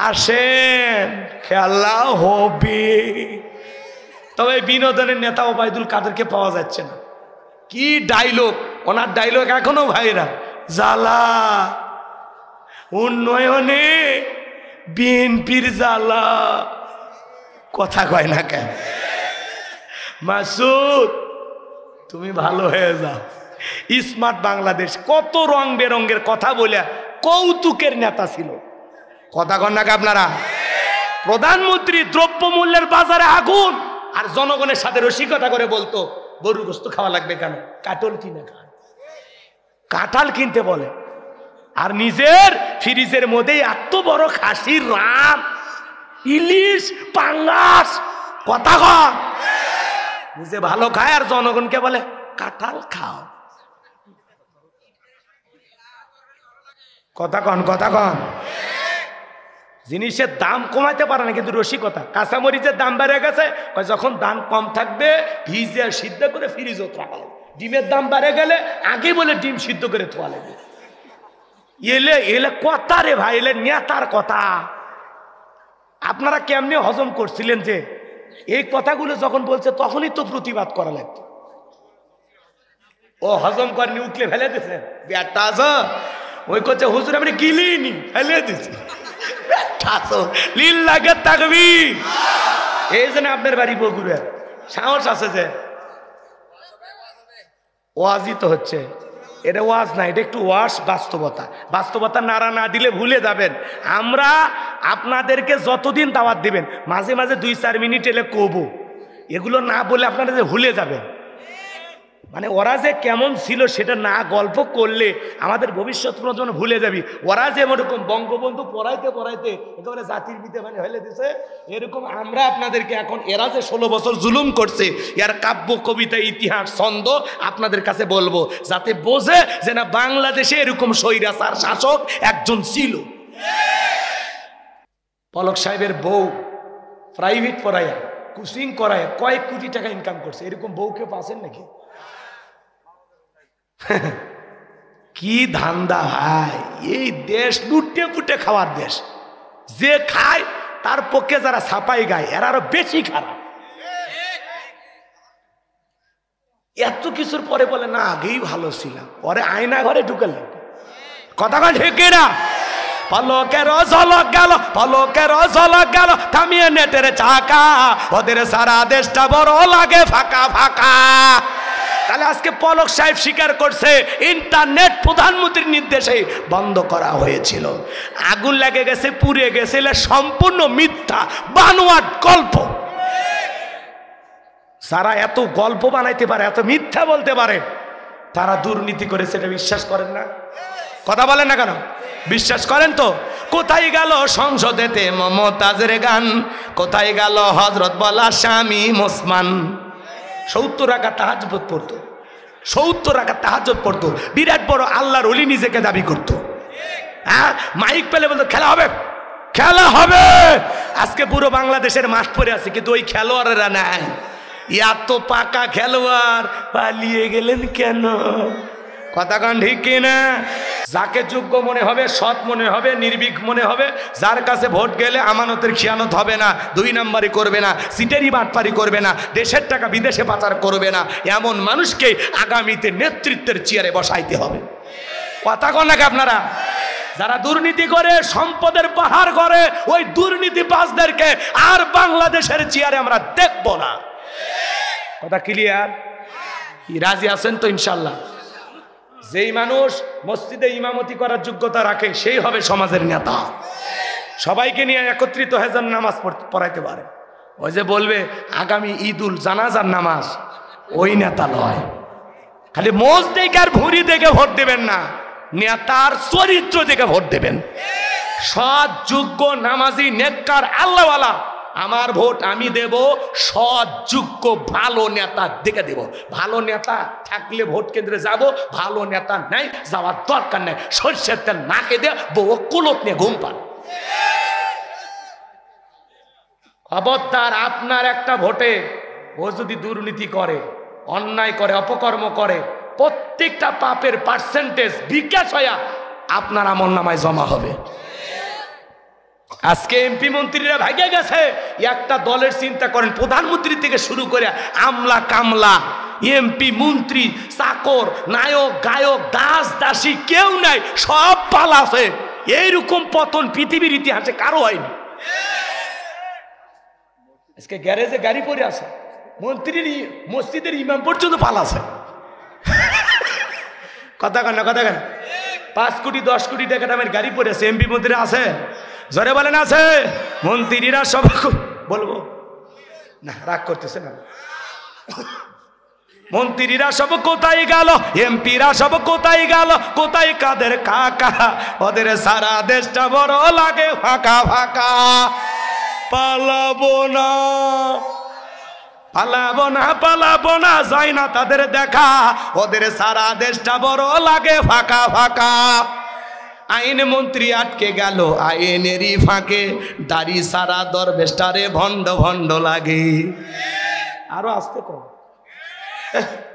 আসেন, খেলা হবে। তবে বিনোদনের নেতা ওবায়দুল কাদেরকে পাওয়া যাচ্ছে না। কি ডায়লগ, ওনার ডায়লগ এখনো ভাইরা জ্বালা, উন্নয়নে বিএনপির জ্বালা, কথা কয় না কেন? মাসুদ তুমি ভালো হয়ে যাও। স্মার্ট বাংলাদেশ কত রং বেরঙ্গের কথা বলে কৌতুকের নেতা ছিল, কথা কন না আপনারা? প্রধানমন্ত্রী দ্রব্যমূল্যের বাজারে আগুন, আর জনগণের সাথে রসিকতা করে বলতো গরুর গোশত খাওয়া লাগবে কেন, কাটল কিনে খান, কাঁঠাল কিনতে বলে। আর নিজের ফ্রিজের মধ্যে এত বড় খাসির রান, ইলিশ, পাঙ্গাস, কথা কন, নিজে ভালো খায় আর জনগণকে বলে কাঁঠাল খাও, কথা কন, কথা কন। জিনিসের দাম কমাইতে পারে না, কিন্তু রসিকতা। কাঁচামরিচের দাম বেড়ে গেছে, যখন দাম কম থাকবে ভিজে সিদ্ধ করে ফ্রিজও রাখা লাগবে। ডিমের দাম বেড়ে গেলে আগে বলে ডিম সিদ্ধ করে থোয়া লাগবে। এলে এলে কথা রে ভাই, এলে নেতার কথা। আপনারা কেমনি হজম করছিলেন যে এই কথাগুলো যখন বলছে তখনই তো প্রতিবাদ করা লাগতো। ও হজম করেনি, উঠলে ফেলে দিছে ব্যাটা, ওই করছে হুজুর আমি গিলিনি, ফেলে দিছি। লিল্লাহে তাকবীর। এই জন্য আপনার বাড়ি বগুড়া সাহস আছে যে ওয়াজই তো হচ্ছে, এটা ওয়াজ না, এটা একটু ওয়াজ, বাস্তবতা। বাস্তবতা নাড়া না দিলে ভুলে যাবেন। আমরা আপনাদেরকে যতদিন দাওয়াত দিবেন, মাঝে মাঝে 2-4 মিনিট এলে কবো, এগুলো না বলে আপনারা যে ভুলে যাবেন। মানে ওরা যে কেমন ছিল সেটা না গল্প করলে আমাদের ভবিষ্যৎ প্রজন্ম ভুলে যাবি। ওরা যে এরকম বঙ্গবন্ধু পড়াইতে পড়াইতে একেবারে জাতির পিতে মানে হলে দিছে, এরকম আমরা আপনাদেরকে এখন, এরা যে 16 বছর জুলুম করছে, এর কাব্য কবিতা ইতিহাস ছন্দ আপনাদের কাছে বলবো, যাতে বোঝে যে না বাংলাদেশে এরকম স্বৈরাচার শাসক একজন ছিল। পলক সাহেবের বউ প্রাইভেট পড়ায়, কোচিং করায় কয়েক কোটি টাকা ইনকাম করছে। এরকম বউকে পাচ্ছেন নাকি? কি ধান্দা ভাই, এই দেশ লুটে পুটে খাওয়ার দেশ। যে খায় তার পক্ষে যারা ছাপাই গায় এরা আরো বেশি খারাপ। এত কিছুর পরে বলে না আগেই ভালো ছিলাম, পরে আয়না ঘরে ঢুকাল, কথা কয় ঠিক না? পলকের ঝলক গেল, পলকের ঝলক গেল, থামিয়ে নেটের চাকা, ওদের সারা দেশটা বড় লাগে ফাঁকা ফাঁকা। তাহলে আজকে পলক সাহেব স্বীকার করছে ইন্টারনেট প্রধানমন্ত্রীর নির্দেশে বন্ধ করা হয়েছিল। আগুন লেগে গেছে, পুড়ে গেছে, সম্পূর্ণ মিথ্যা বানোয়াট গল্প। যারা এত গল্প বানাইতে পারে, এত মিথ্যা বলতে পারে, তারা দুর্নীতি করেছে, এটা বিশ্বাস করেন না? কথা বলেন না কেন? বিশ্বাস করেন তো? কোথায় গেল সংসদেতে মমতাজের গান, কোথায় গেল হজরত বলা স্বামী ওসমান? 70 রাকাত তাহাজ্জুদ পড়তো, 70 রাকাত তাহাজ্জুদ পড়তো, বিরাট বড় আল্লাহর ওলি নিজেকে দাবি করতো। হ্যাঁ, মাইক পেলে বলতো খেলা হবে, খেলা হবে। আজকে পুরো বাংলাদেশের মাঠ পড়ে আছে, কিন্তু ওই খেলোয়াড়েরা নাই। এত পাকা খেলোয়াড় পালিয়ে গেলেন কেন? কথা কন ঠিক কিনা? যাকে যোগ্য মনে হবে, সৎ মনে হবে, নির্ভীক মনে হবে, যার কাছে ভোট গেলে আমানতের খিয়ানত হবে না, 2 নাম্বারি করবে না, সিটেরি বাটপারি করবে না, দেশের টাকা বিদেশে পাচার করবে না, এমন মানুষকে আগামীতে নেতৃত্বের চেয়ারে বসাইতে হবে। কথা কন নাকি আপনারা? যারা দুর্নীতি করে, সম্পদের পাহাড় করে, ওই দুর্নীতিবাজদেরকে আর বাংলাদেশের চেয়ারে আমরা দেখব না। কথা ক্লিয়ার? রাজি আছেন তো ইনশাল্লাহ? যেই মানুষ মসজিদে ইমামতি করার যোগ্যতা রাখে সেই হবে সমাজের নেতা। সবাইকে নিয়ে একত্রিত হয়ে যান, নামাজ পড়াইতে পারে। ওই যে বলবে আগামী ঈদুল জানাজার নামাজ, ওই নেতা নয়। খালি মোজ দেখে আর ভুঁড়ি দেখে ভোট দেবেন না, নেতার চরিত্র দেখে ভোট দেবেন। সৎ, যোগ্য, নামাজি, নেককার, আল্লাহওয়ালা, আমার ভোট আমি দেব সৎ, যোগ্য, ভালো নেতা দেখে দেব। ভালো নেতা থাকলে ভোট কেন্দ্রে যাব, ভালো নেতা নাই, যাওয়ার দরকার নাই। সরষের তেল নাকে দিয়ে বউ কুলত নিয়ে ঘুম পান। খবরদার, আপনার একটা ভোটে ও যদি দুর্নীতি করে, অন্যায় করে, অপকর্ম করে, প্রত্যেকটা পাপের পার্সেন্টেজ বিকাশ হয়ে আপনার আমলনামায় জমা হবে। আজকে এমপি মন্ত্রীরা ভাগে গেছে। একটা দলের চিন্তা করেন, প্রধানমন্ত্রী থেকে শুরু করে আমলা কামলা, এমপি মন্ত্রী, চাকর, নায়ক গায়ক, দাস দাসী কেউ নাই, সব পালাছে। এইরকম পতন পৃথিবীর ইতিহাসে কারো হয়নি। আজকে গ্যারেজে গাড়ি পড়ে আছে, মন্ত্রীর মসজিদের ইমাম পর্যন্ত পালাছে। কথা কেন না, কথা কেন? 5 কোটি 10 কোটি টাকা দামের গাড়ি পড়ে আছে, এমপি মন্ত্রী আছে? জোরে বলেন আছে? মন্ত্রীরা সব বলবো না, রাগ করতেছে না। মন্ত্রীরা সব কোথায় গেল, এমপিরা সব কোথায় গেল, কোথায় কাদের কাকা? ওদের সারা দেশটা বড় লাগে ফাঁকা ফাঁকা। পালাবো না, পালাবো না, পালাবো না, যাই না তাদের দেখা। ওদের সারা দেশটা বড় লাগে ফাঁকা ফাঁকা। আইন মন্ত্রী আটকে গেল আইনেরই ফাঁকে, দাড়ি সারা দরবেশটারে ভণ্ড ভণ্ড লাগে। আরো আসতে কম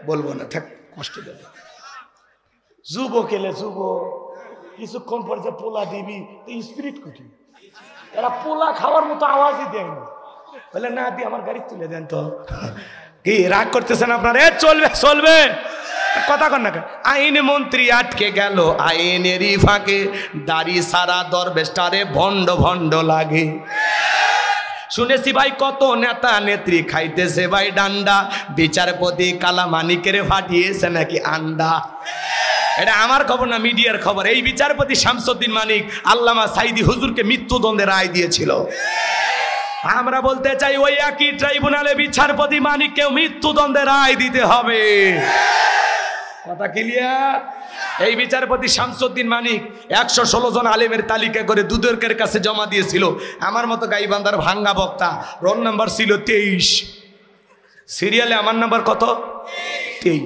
বলবো না, থাক, কষ্ট দেবে। যুবক এলে যুবক, কিছুক্ষণ পর যে পোলা দিবি তো স্পিরিট কুটি, এরা পোলা খাওয়ার মতো আওয়াজই দেয় না। বলে না দি আমার গাড়ি তুলে দেন তো। কি রাগ করতেছেন আপনারা? চলবে চলবে, কথা কন না। আইন মন্ত্রী আটকে গেল আইনেরই ফাঁকে, দাড়ি সারা দরবেশটারে ভণ্ড ভণ্ড লাগে। শুনেছি ভাই কত নেতা নেত্রী খাইতেছে ভাই ডান্ডা, বিচারপতি কালামানিকের ফাটিয়েছে নাকি আন্ডা। এটা আমার খবর না, মিডিয়ার খবর। এই বিচারপতি শামসুদ্দিন মানিক আল্লামা সাইদি হুজুরকে মৃত্যুদণ্ডের রায় দিয়েছিল। আমরা বলতে চাই ওই একই ট্রাইব্যুনালে বিচারপতি মানিককেও মৃত্যুদণ্ডের রায় দিতে হবে। কথা ক্লিয়ার? এই বিচারপতি শামসুদ্দিন মানিক 116 জন আলেমের তালিকা করে দুদকের কাছে জমা দিয়েছিল। আমার মতো গাইবান্ধার ভাঙ্গা বক্তা, রোল নাম্বার ছিল 23, সিরিয়ালে আমার নাম্বার কত? 23।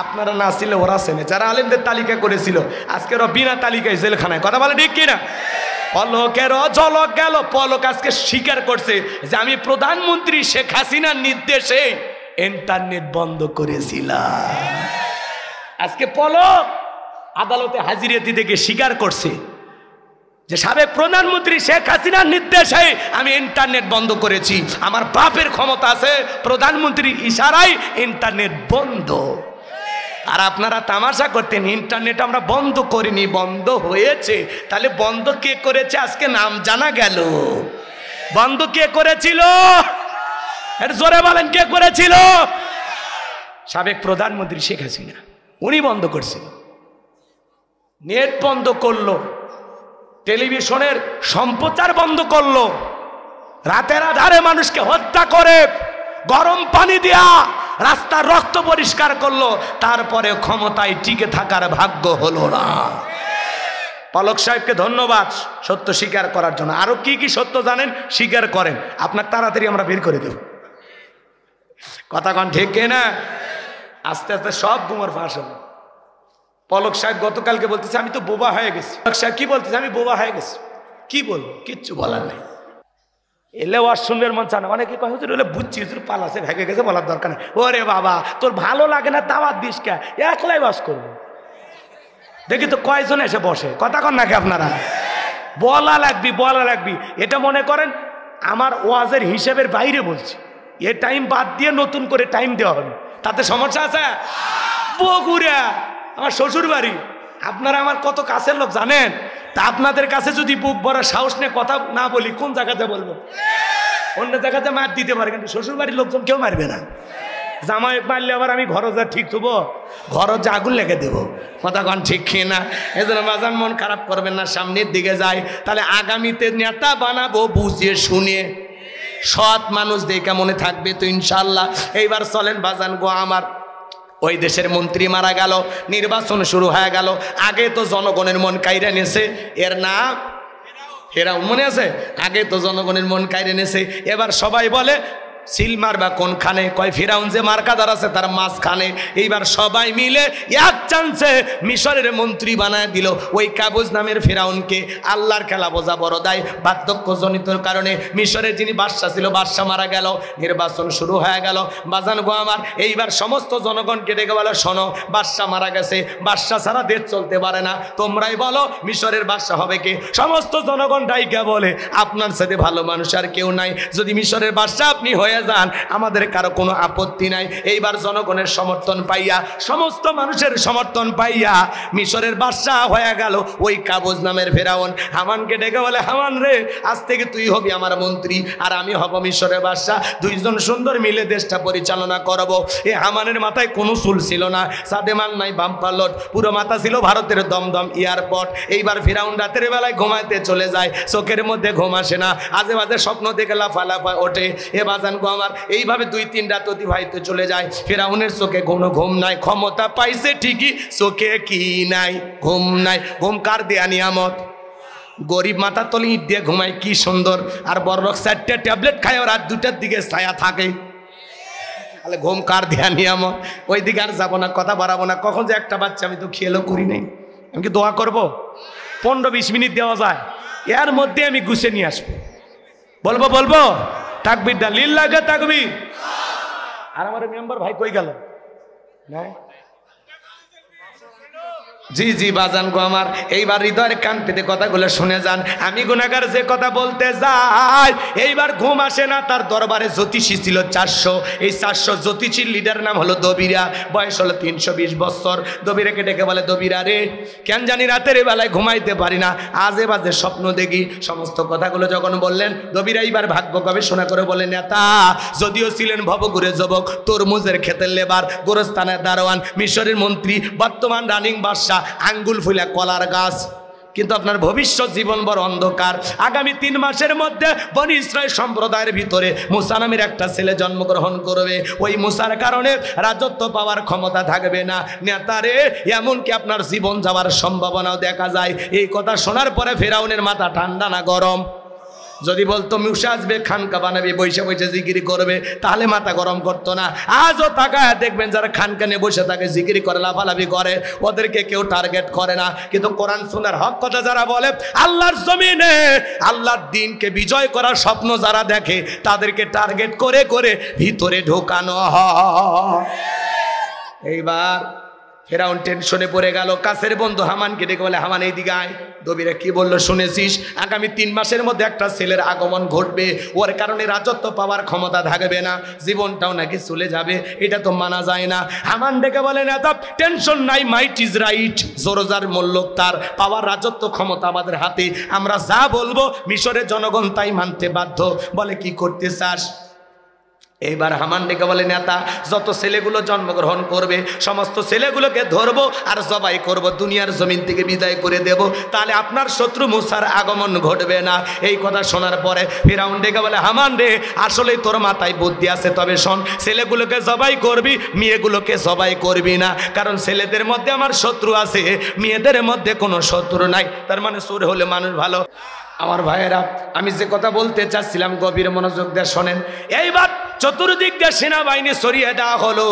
আপনারা না ছিল, ওরা চেনে যারা আলেমদের তালিকা করেছিল। আজকে ওরা বিনা তালিকায় জেলখানায়। কথা বলে ঠিক কিনা? পলকের ঝলক গেল, পলক আজকে স্বীকার করছে যে আমি প্রধানমন্ত্রী শেখ হাসিনার নির্দেশে ইন্টারনেট বন্ধ করেছিলাম। আজকে পলক আদালতে হাজিরাতি থেকে স্বীকার করছে যে সাবেক প্রধানমন্ত্রী শেখ হাসিনার নির্দেশে আমি ইন্টারনেট বন্ধ করেছি। আমার বাপের ক্ষমতা আছে, প্রধানমন্ত্রীর ইশারায় ইন্টারনেট বন্ধ। আর আপনারা তামাশা করতেন ইন্টারনেট আমরা বন্ধ করিনি, বন্ধ হয়েছে। তাহলে বন্ধ কে করেছে আজকে নাম জানা গেল। বন্ধ কে করেছিল? এর জোরে বলেন, কে করেছিল? সাবেক প্রধানমন্ত্রী শেখ হাসিনা, উনি বন্ধ করছিল। নেট বন্ধ করলো, টেলিভিশনের সম্প্রচার বন্ধ করলো, রাতের আধারে মানুষকে হত্যা করে গরম পানি দিয়া রাস্তার রক্ত পরিষ্কার করলো। তারপরে ক্ষমতায় টিকে থাকার ভাগ্য হলো না। পলক সাহেবকে ধন্যবাদ সত্য স্বীকার করার জন্য। আরো কি কি সত্য জানেন স্বীকার করেন, আপনার তাড়াতাড়ি আমরা বের করে দেব। কথা কন ঠিক না? আস্তে আস্তে সব গুমর ফাঁস হলো। পলক সাহেব গতকালকে বলতেছে আমি তো বোবা হয়ে গেছি। পলক সাহেব কি বলতেছে? আমি বোবা হয়ে গেছি। কি বলবো, কিচ্ছু বলার নেই। এলে ওয়াজ শুনবেন মন চান। অনেকে কয় হুজুর হলে বুঝছি, হুজুর পালাছে ভেগে গেছে, বলার দরকার নেই। ওরে বাবা, তোর ভালো লাগে না দাওয়াত দিস কে? একলাই ওয়াজ করবো। দেখি তো কয়জন এসে বসে। কথা কন নাকি আপনারা? বলা লাগবি, বলা লাগবি। এটা মনে করেন আমার ওয়াজের হিসেবের বাইরে বলছি। এ টাইম বাদ দিয়ে নতুন করে টাইম দেওয়া হবে, তাতে সমস্যা আছে? বগুড়া আমার শ্বশুর বাড়ি। আপনারা আমার কত কাছের লোক জানেন? তা আপনাদের কাছে যদি বুক ভরা সাহস নিয়ে কথা না বলি, কোন জায়গাতে বলবো? অন্য জায়গাতে মার দিতে পারে, কিন্তু শ্বশুর বাড়ির লোকজন কেউ মারবে না। জামাই মারলে আবার আমি ঘর যা ঠিক থবো, ঘর যা আগুন লেগে দেবো। কথা কন ঠিক না? এজন্য বাজান মন খারাপ করবেন না, সামনের দিকে যাই। তাহলে আগামীতে নেতা বানাবো বুঝিয়ে শুনিয়ে, সৎ মানুষ দেখে মনে থাকবে তো ইনশাল্লাহ। এইবার চলেন বাজান গো আমার। ওই দেশের মন্ত্রী মারা গেল, নির্বাচন শুরু হয়ে গেল। আগে তো জনগণের মন কাইরা নেছে, এর নাম ফেরাউন, মনে আছে? আগে তো জনগণের মন কাইরে নেছে। এবার সবাই বলে সিলমার বা কোনখানে, কয় ফিরাউন যে মার্কাদার আছে তার মাঝখানে। এইবার সবাই মিলে এক চান্সে মিশরের মন্ত্রী বানায় দিল ওই কাবুজ নামের ফিরাউনকে। আল্লাহর খেলা বোঝা বড় দায়। বার্ধক্যজনিতর কারণে মিশরের যিনি বাদশা ছিল, বাদশা মারা গেল, নির্বাচন শুরু হয়ে গেল। বাজান গো আমার, এইবার সমস্ত জনগণকে ডেকে বলে, শোনো, বাদশা মারা গেছে, বাদশা ছাড়া দেশ চলতে পারে না, তোমরাই বলো মিশরের বাদশা হবে কে? সমস্ত জনগণ ডাইকা বলে, আপনার সাথে ভালো মানুষ আর কেউ নাই, যদি মিশরের বাদশা আপনি হয়ে যান আমাদের কারো কোনো আপত্তি নাই। এইবার জনগণের সমর্থন পাইয়া, সমস্ত মানুষের সমর্থন পাইয়া মিশরের বাদশা হয়ে গেল ওই কাবুজ নামের ফেরাউন। হামানকে ডেকে বলে, হামান রে, আজ থেকে তুই হবি আমার মন্ত্রী আর আমি হব মিশরের বাদশা, দুইজন সুন্দর মিলে দেশটা পরিচালনা করব। এ হামানের মাথায় কোনো চুল ছিল না, সাদেমান নাই, বাম্পালট, পুরো মাথা ছিল ভারতের দমদম এয়ারপোর্ট। এইবার ফিরাউন রাতের বেলায় ঘুমাইতে চলে যায়, চোখের মধ্যে ঘুম আসে না, আজে বাজে স্বপ্ন দেখে লাফালাফা ওঠে। এ বাজান গো আমার, এইভাবে 2-3 রাত অতিবাহিত চলে যায়। ফিরাউনের চোখে কোনো ঘুম নাই, ক্ষমতা পাইছে ঠিকই, চোখে কি নাই? ঘুম নাই। ঘুম কার দেয়া নিয়ামত? গরিব মাথা তলে ইট দিয়ে ঘুমায়, কি সুন্দর। আর বড় 4টা ট্যাবলেট খায়, রাত 2টার দিকে ছায়া থাকে। তাহলে ঘুম কার দেয়া নিয়ামত? ওই দিকে আর যাবো না, কথা বাড়াবো না। কখন যে একটা বাচ্চা, আমি তো খেয়ালও করি নাই। আমি কি দোয়া করবো? 15-20 মিনিট দেওয়া যায়, এর মধ্যে আমি গুছে নিয়ে আসবো। বলবো তাকবীর দা লিল্লাহি তাকবীর। আর আমার মেম্বার ভাই কই গেল? জি জি বাজান গো আমার, এইবার হৃদয়ের কান পেতে কথাগুলো শুনে যান। আমি গুনাহগার যে কথা বলতে যাই, এইবার ঘুম আসে না। তার দরবারে জ্যোতিষী ছিল 400। এই 400 জ্যোতিষীর লিডার নাম হলো দবিরা, বয়স হলো 320 বছর। দবিরাকে ডেকে বলে, দবিরা রে, কেন জানি রাতের বেলায় ঘুমাইতে পারি না, আজে বাজে স্বপ্ন দেখি। সমস্ত কথাগুলো যখন বললেন, দবিরা এইবার ভাগ্য গবেষণা করে বলে, নেতা যদিও ছিলেন ভবঘুরে যুবক, তরমুজের ক্ষেতের লেবার, গোরস্থানের দারোয়ান, মিশরের মন্ত্রী, বর্তমান রানিং বাদশা, আঙ্গুল ফুলা কলার গাছ, কিন্তু আপনার ভবিষ্যৎ জীবন বড় অন্ধকার। আগামী 3 মাসের মধ্যে বনি ইসরাইল সম্প্রদায়ের ভিতরে মুসা নামের একটা ছেলে জন্মগ্রহণ করবে। ওই মুসার কারণে রাজত্ব পাওয়ার ক্ষমতা থাকবে না। নেতারে, এমনকি আপনার জীবন যাওয়ার সম্ভাবনাও দেখা যায়। এই কথা শোনার পরে ফেরাউনের মাথা ঠান্ডা না গরম? যদি বলতো মুসা আসবে, খানকা বানাবে, বসে বসে জিকিরি করবে, তাহলে মাথা গরম করতো না। আজও তাকায় দেখবেন যারা খানকানে বসে থাকে, জিকিরি করে, লাফালাফি করে, ওদেরকে কেউ টার্গেট করে না। কিন্তু কোরআন সুন্নাহর হক কথা যারা বলে, আল্লাহর জমিনে আল্লাহর দ্বীনকে বিজয় করার স্বপ্ন যারা দেখে, তাদেরকে টার্গেট করে করে ভিতরে ঢোকানো হয়। এইবার ফেরাউন টেনশনে পড়ে গেল। কাছের বন্ধু হামানকে ডেকে বলে, হামান এইদিকে আয়। দবিরা কি বললো শুনেছিস? আগামী 3 মাসের মধ্যে একটা ছেলের আগমন ঘটবে, ওর কারণে রাজত্ব পাওয়ার ক্ষমতা থাকবে না, জীবনটাও নাকি চলে যাবে। এটা তো মানা যায় না। হামান ডেকে বলে, না তো টেনশন নাই, মাইট ইজ রাইট, জোরজার মল্লক তার, পাওয়ার রাজত্ব ক্ষমতা আমাদের হাতে, আমরা যা বলবো মিশরের জনগণ তাই মানতে বাধ্য। বলে, কি করতে চাস? এইবার হামান ডেকে বলে, নেতা যত ছেলেগুলো জন্মগ্রহণ করবে সমস্ত ছেলেগুলোকে ধরবো আর জবাই করব, দুনিয়ার জমিন থেকে বিদায় করে দেব, তাহলে আপনার শত্রু মুসার আগমন ঘটবে না। এই কথা শোনার পরে ফিরাউন ডেকে বলে, হামান রে, আসলেই তোর মাথায় বুদ্ধি আছে, তবে শোন, ছেলেগুলোকে জবাই করবি, মেয়েগুলোকে জবাই করবি না, কারণ ছেলেদের মধ্যে আমার শত্রু আছে, মেয়েদের মধ্যে কোনো শত্রু নাই। তার মানে সুর হলে মানুষ ভালো। আমার ভাইয়েরা, আমি যে কথা বলতে চাচ্ছিলাম গভীর মনোযোগ দিয়ে শোনেন। এইবার চতুর্দিক দিয়ে সেনাবাহিনী সরিয়ে দেওয়া হলো।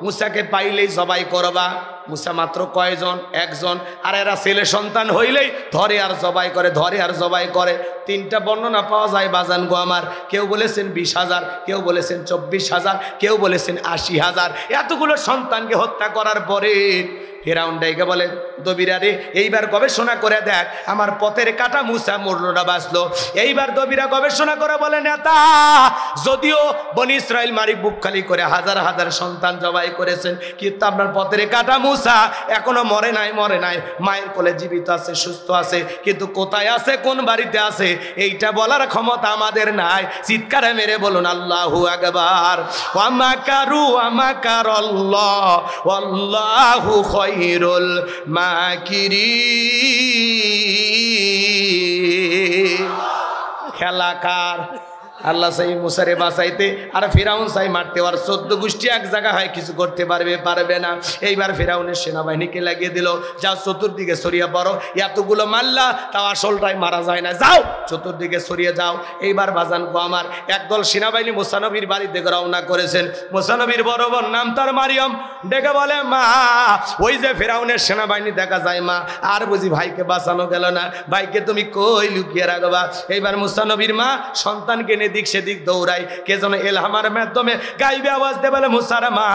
মুসাকে পাইলেই জবাই করবা। মুসা মাত্র কয়জন? 1 জন। আর এরা ছেলে সন্তান হইলেই ধরে আর জবাই করে, ধরে আর জবাই করে। 3টা বর্ণনা পাওয়া যায় বাজান গো আমার। কেউ বলেছেন 20,000, কেউ বলেছেন 24,000, কেউ বলেছেন 80,000। এতগুলো সন্তানকে হত্যা করার পরে ফিরাউন ডাইকে বলে, দবিরা রে, এইবার গবেষণা করে দেখ আমার পথের কাটা মুসা মরল না বাঁচলো। এইবার দবিরা গবেষণা করে বলে, নেতা যদিও বনি ইসরাইল মারি বুক খালি করে হাজার হাজার সন্তান জবাই করেছেন, কিন্তু আপনার পথের কাটা মুসা এখনো মরে নাই, মায়ের কোলে জীবিত আছে, সুস্থ আছে, কিন্তু কোথায় আছে, কোন বাড়িতে আছে, এইটা বলার ক্ষমতা আমাদের নাই। চিৎকারে মেরে বলুন আল্লাহু আকবার। ওয়া মাকারু ওয়া মাকারাল্লাহ ওয়াল্লাহু খায়রুল মাকিরিন। খেলাকার আল্লাহ চাই মুসারে বাঁচাইতে, আর ফিরাউন চাই মারতে। আর 14 গোষ্ঠী এক জায়গা হয় কিছু করতে পারবে না। এইবার ফিরাউনের সেনাবাহিনীকে লাগিয়ে দিল, যাও চতুর্দিকে ছড়িয়ে পড়ো। এতগুলো মারলা, তাও আসলটাই মারা যায় না, যাও চতুর্দিকে ছড়িয়ে যাও। এইবার বাজান গো আমার, একদল সেনাবাহিনী মুসা নবীর বাড়িতে রওনা করেছেন। মুসা নবীর বড় বোন নাম তার মারিয়াম, ডেকে বলে মা, ওই যে ফিরাউনের সেনাবাহিনী দেখা যায় মা, আর বুঝি ভাইকে বাঁচানো গেল না, ভাইকে তুমি কই লুকিয়ে রাখবা। এইবার মুসা নবীর মা সন্তানকে নিয়ে দিক সেদিক দৌড়ায়, কে যেন এলহামার মাধ্যমে গাইবে আওয়াজ দিয়ে বলে মুসার মা,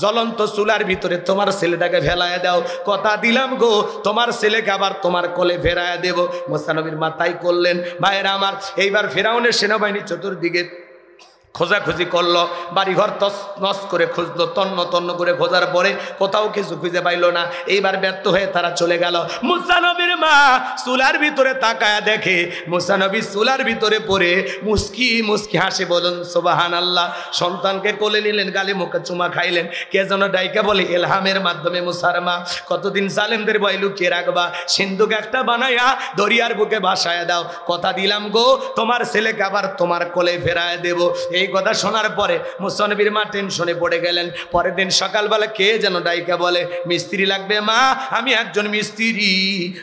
জ্বলন্ত চুলার ভিতরে তোমার ছেলেটাকে ফেলায় দাও, কথা দিলাম গো তোমার ছেলেকে আবার তোমার কোলে ফেরায় দেব। মুসা নবীর মা তাই করলেন। ভাইয়েরা আমার, এইবার ফিরাউনের সেনাবাহিনী চতুর্দিকে খোঁজাখুঁজি করলো, বাড়িঘর তস নস করে খুঁজলো, তন্ন তন্ন করে খোঁজার পরে কোথাও কিছু খুঁজে পাইল না। এইবার ব্যর্থ হয়ে তারা চলে গেল। মুসা নবীর মা চুলার ভিতরে তাকায়া দেখে মুসা নবী চুলার ভিতরে পড়ে মুস্কি মুস্কি হাসে, বলুন সুবহানাল্লাহ। সন্তানকে কোলে নিলেন, গালে মুখে চুমা খাইলেন। কে যেন ডাইকা বলে এলহামের মাধ্যমে মুসার মা, কতদিন জালেমদের ভয় লুকিয়ে রাখবা, সিন্ধুক একটা বানাইয়া দরিয়ার বুকে ভাসায় দাও, কথা দিলাম গো তোমার ছেলেকে আবার তোমার কোলে ফেরায় দেব। এই কথা শোনার পরে মুসা নবীর মা টেনশনে পড়ে গেলেন। পরের দিন সকালবেলা কে যেন ডাইকা বলে মিস্ত্রি লাগবে মা, আমি একজন মিস্ত্রি।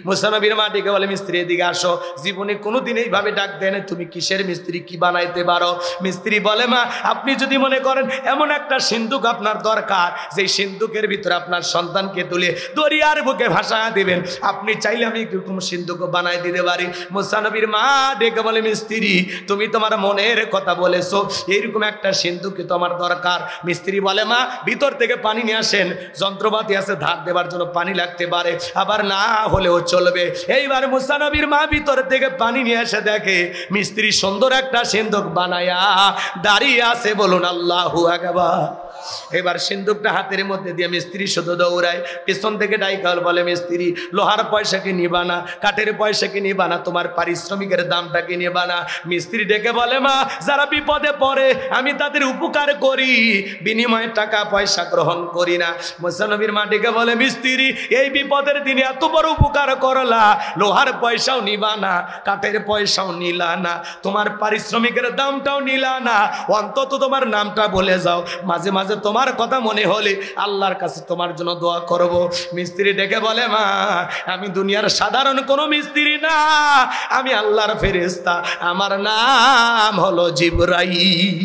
মুসা নবীর মা ডেকে বলে মিস্ত্রি এদিকে আসো। জীবনে কোনোদিন এইভাবে ডাক দেন, তুমি কিসের মিস্ত্রি, কি বানাইতে পারো? মিস্ত্রি বলে মা, আপনি যদি মনে করেন এমন একটা সিন্ধুক আপনার দরকার, যে সিন্ধুকের ভিতরে আপনার সন্তানকে তুলে দরিয়ার বুকে ভাসায় দিবেন, আপনি চাইলে আমি এরকম সিন্ধুক বানাই দিতে পারি। মুসা নবীর মা ডেকে বলে মিস্ত্রি, তুমি তোমার মনের কথা বলেছো, এইরকম একটা সিন্ধুক তো আমার দরকার। মিস্ত্রি বলে মা, ভিতর থেকে পানি নিয়ে আসেন, যন্ত্রপাতি আছে ধার দেবার জন্য পানি লাগতে পারে, আবার না হলেও চলবে। এইবার মুসা নবীর মা ভিতর থেকে পানি নিয়ে এসে দেখে মিস্ত্রি সুন্দর একটা সিন্ধুক বানায়া দাঁড়িয়ে আছে, বলুন আল্লাহু আকবার। এবার সিন্ধুকটা হাতের মধ্যে দিয়ে মিস্ত্রি শুধু দৌড়ায়, পিছন থেকে ডাইকাল বলে মিস্ত্রি, লোহার পয়সা কি নিবা না, কাঠের পয়সা কি নিবা না, তোমার পারিশ্রমিকের দামটা কি নিবা না? মিস্ত্রি ডেকে বলে মা, যারা বিপদে পড়ে আমি তাদের উপকার করি, বিনিময়ে টাকা পয়সা গ্রহণ করি না। মুসা নবীর মা ডেকে বলে মিস্ত্রি, এই বিপদের দিনে এত বড় উপকার করলা, লোহার পয়সাও নিবা না, কাঠের পয়সাও নিলা না, তোমার পারিশ্রমিকের দামটাও নিলা না, অন্তত তোমার নামটা বলে যাও, মাঝে মাঝে তোমার কথা মনে হলে আল্লাহর কাছে তোমার জন্য দোয়া করব। মিস্ত্রি ডেকে বলে মা, আমি দুনিয়ার সাধারণ কোনো মিস্ত্রি না, আমি আল্লাহর ফেরেশতা, আমার নাম হলো জিবরাইল।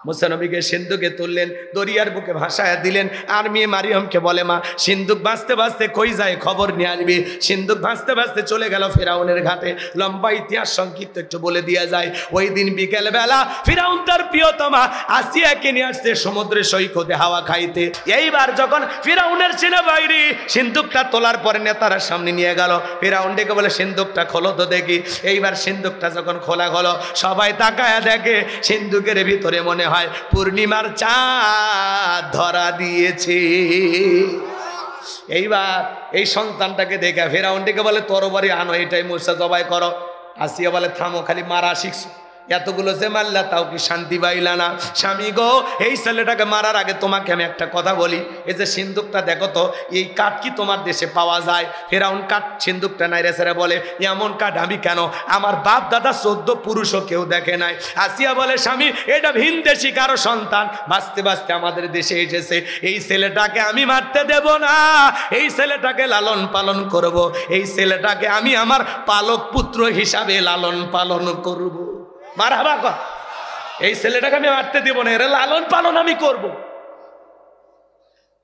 মুসা নবীকে সিন্ধুকে তুললেন, দরিয়ার বুকে ভাসায় দিলেন। আর মেয়ে মারিয়ামকে বলে মা, সিন্ধুক ভাসতে ভাসতে কই যায় খবর নিয়ে আসবি। সিন্ধুক ভাসতে ভাসতে চলে গেল ফিরাউনের ঘাটে। লম্বা ইতিহাস সংক্ষিপ্ত একটু বলে দেওয়া যায়। ওই দিন বিকেল বেলা ফিরাউন তার প্রিয়তমা আসিয়াকে নিয়ে আসতে সমুদ্রের সৈকতে হাওয়া খাইতে। এইবার যখন ফিরাউনের সেনাবাহিনী সিন্ধুকটা তোলার পরে নেতারা সামনে নিয়ে গেল, ফিরাউন ডেকে বলে সিন্ধুকটা খোলো তো দেখি। এইবার সিন্ধুকটা যখন খোলা হলো, সবাই তাকায়া দেখে সিন্ধুকের ভিতরে মনে হয় পূর্ণিমার চাঁদ ধরা দিয়েছে। এইবার এই সন্তানটাকে দেখে ফেরাউন ডেকে বলে তরবারি আনো, এটাই মুসা জবাই করো। আসিয়া বলে থামো, খালি মারা শিখছো, এতগুলো যে মারলা তাও কি শান্তি পাইলা না? স্বামী গো, এই ছেলেটাকে মারার আগে তোমাকে আমি একটা কথা বলি, এই যে সিন্ধুকটা দেখো তো, এই কাঠ কি তোমার দেশে পাওয়া যায়? ফেরাউন কাঠ সিন্ধুকটা নাই রে সেরা বলে, এমন কাঠ আমি কেন, আমার বাপ দাদা 14 পুরুষও কেউ দেখে নাই। আসিয়া বলে স্বামী, এটা ভিনদেশি কারো সন্তান, বাঁচতে বাঁচতে আমাদের দেশে এসেছে, এই ছেলেটাকে আমি মারতে দেব না, এই ছেলেটাকে লালন পালন করব, এই ছেলেটাকে আমি আমার পালক পুত্র হিসাবে লালন পালন করব। মারহাবা কর, এই ছেলেটাকে আমি মারতে দেব না, এর লালন পালন আমি করব।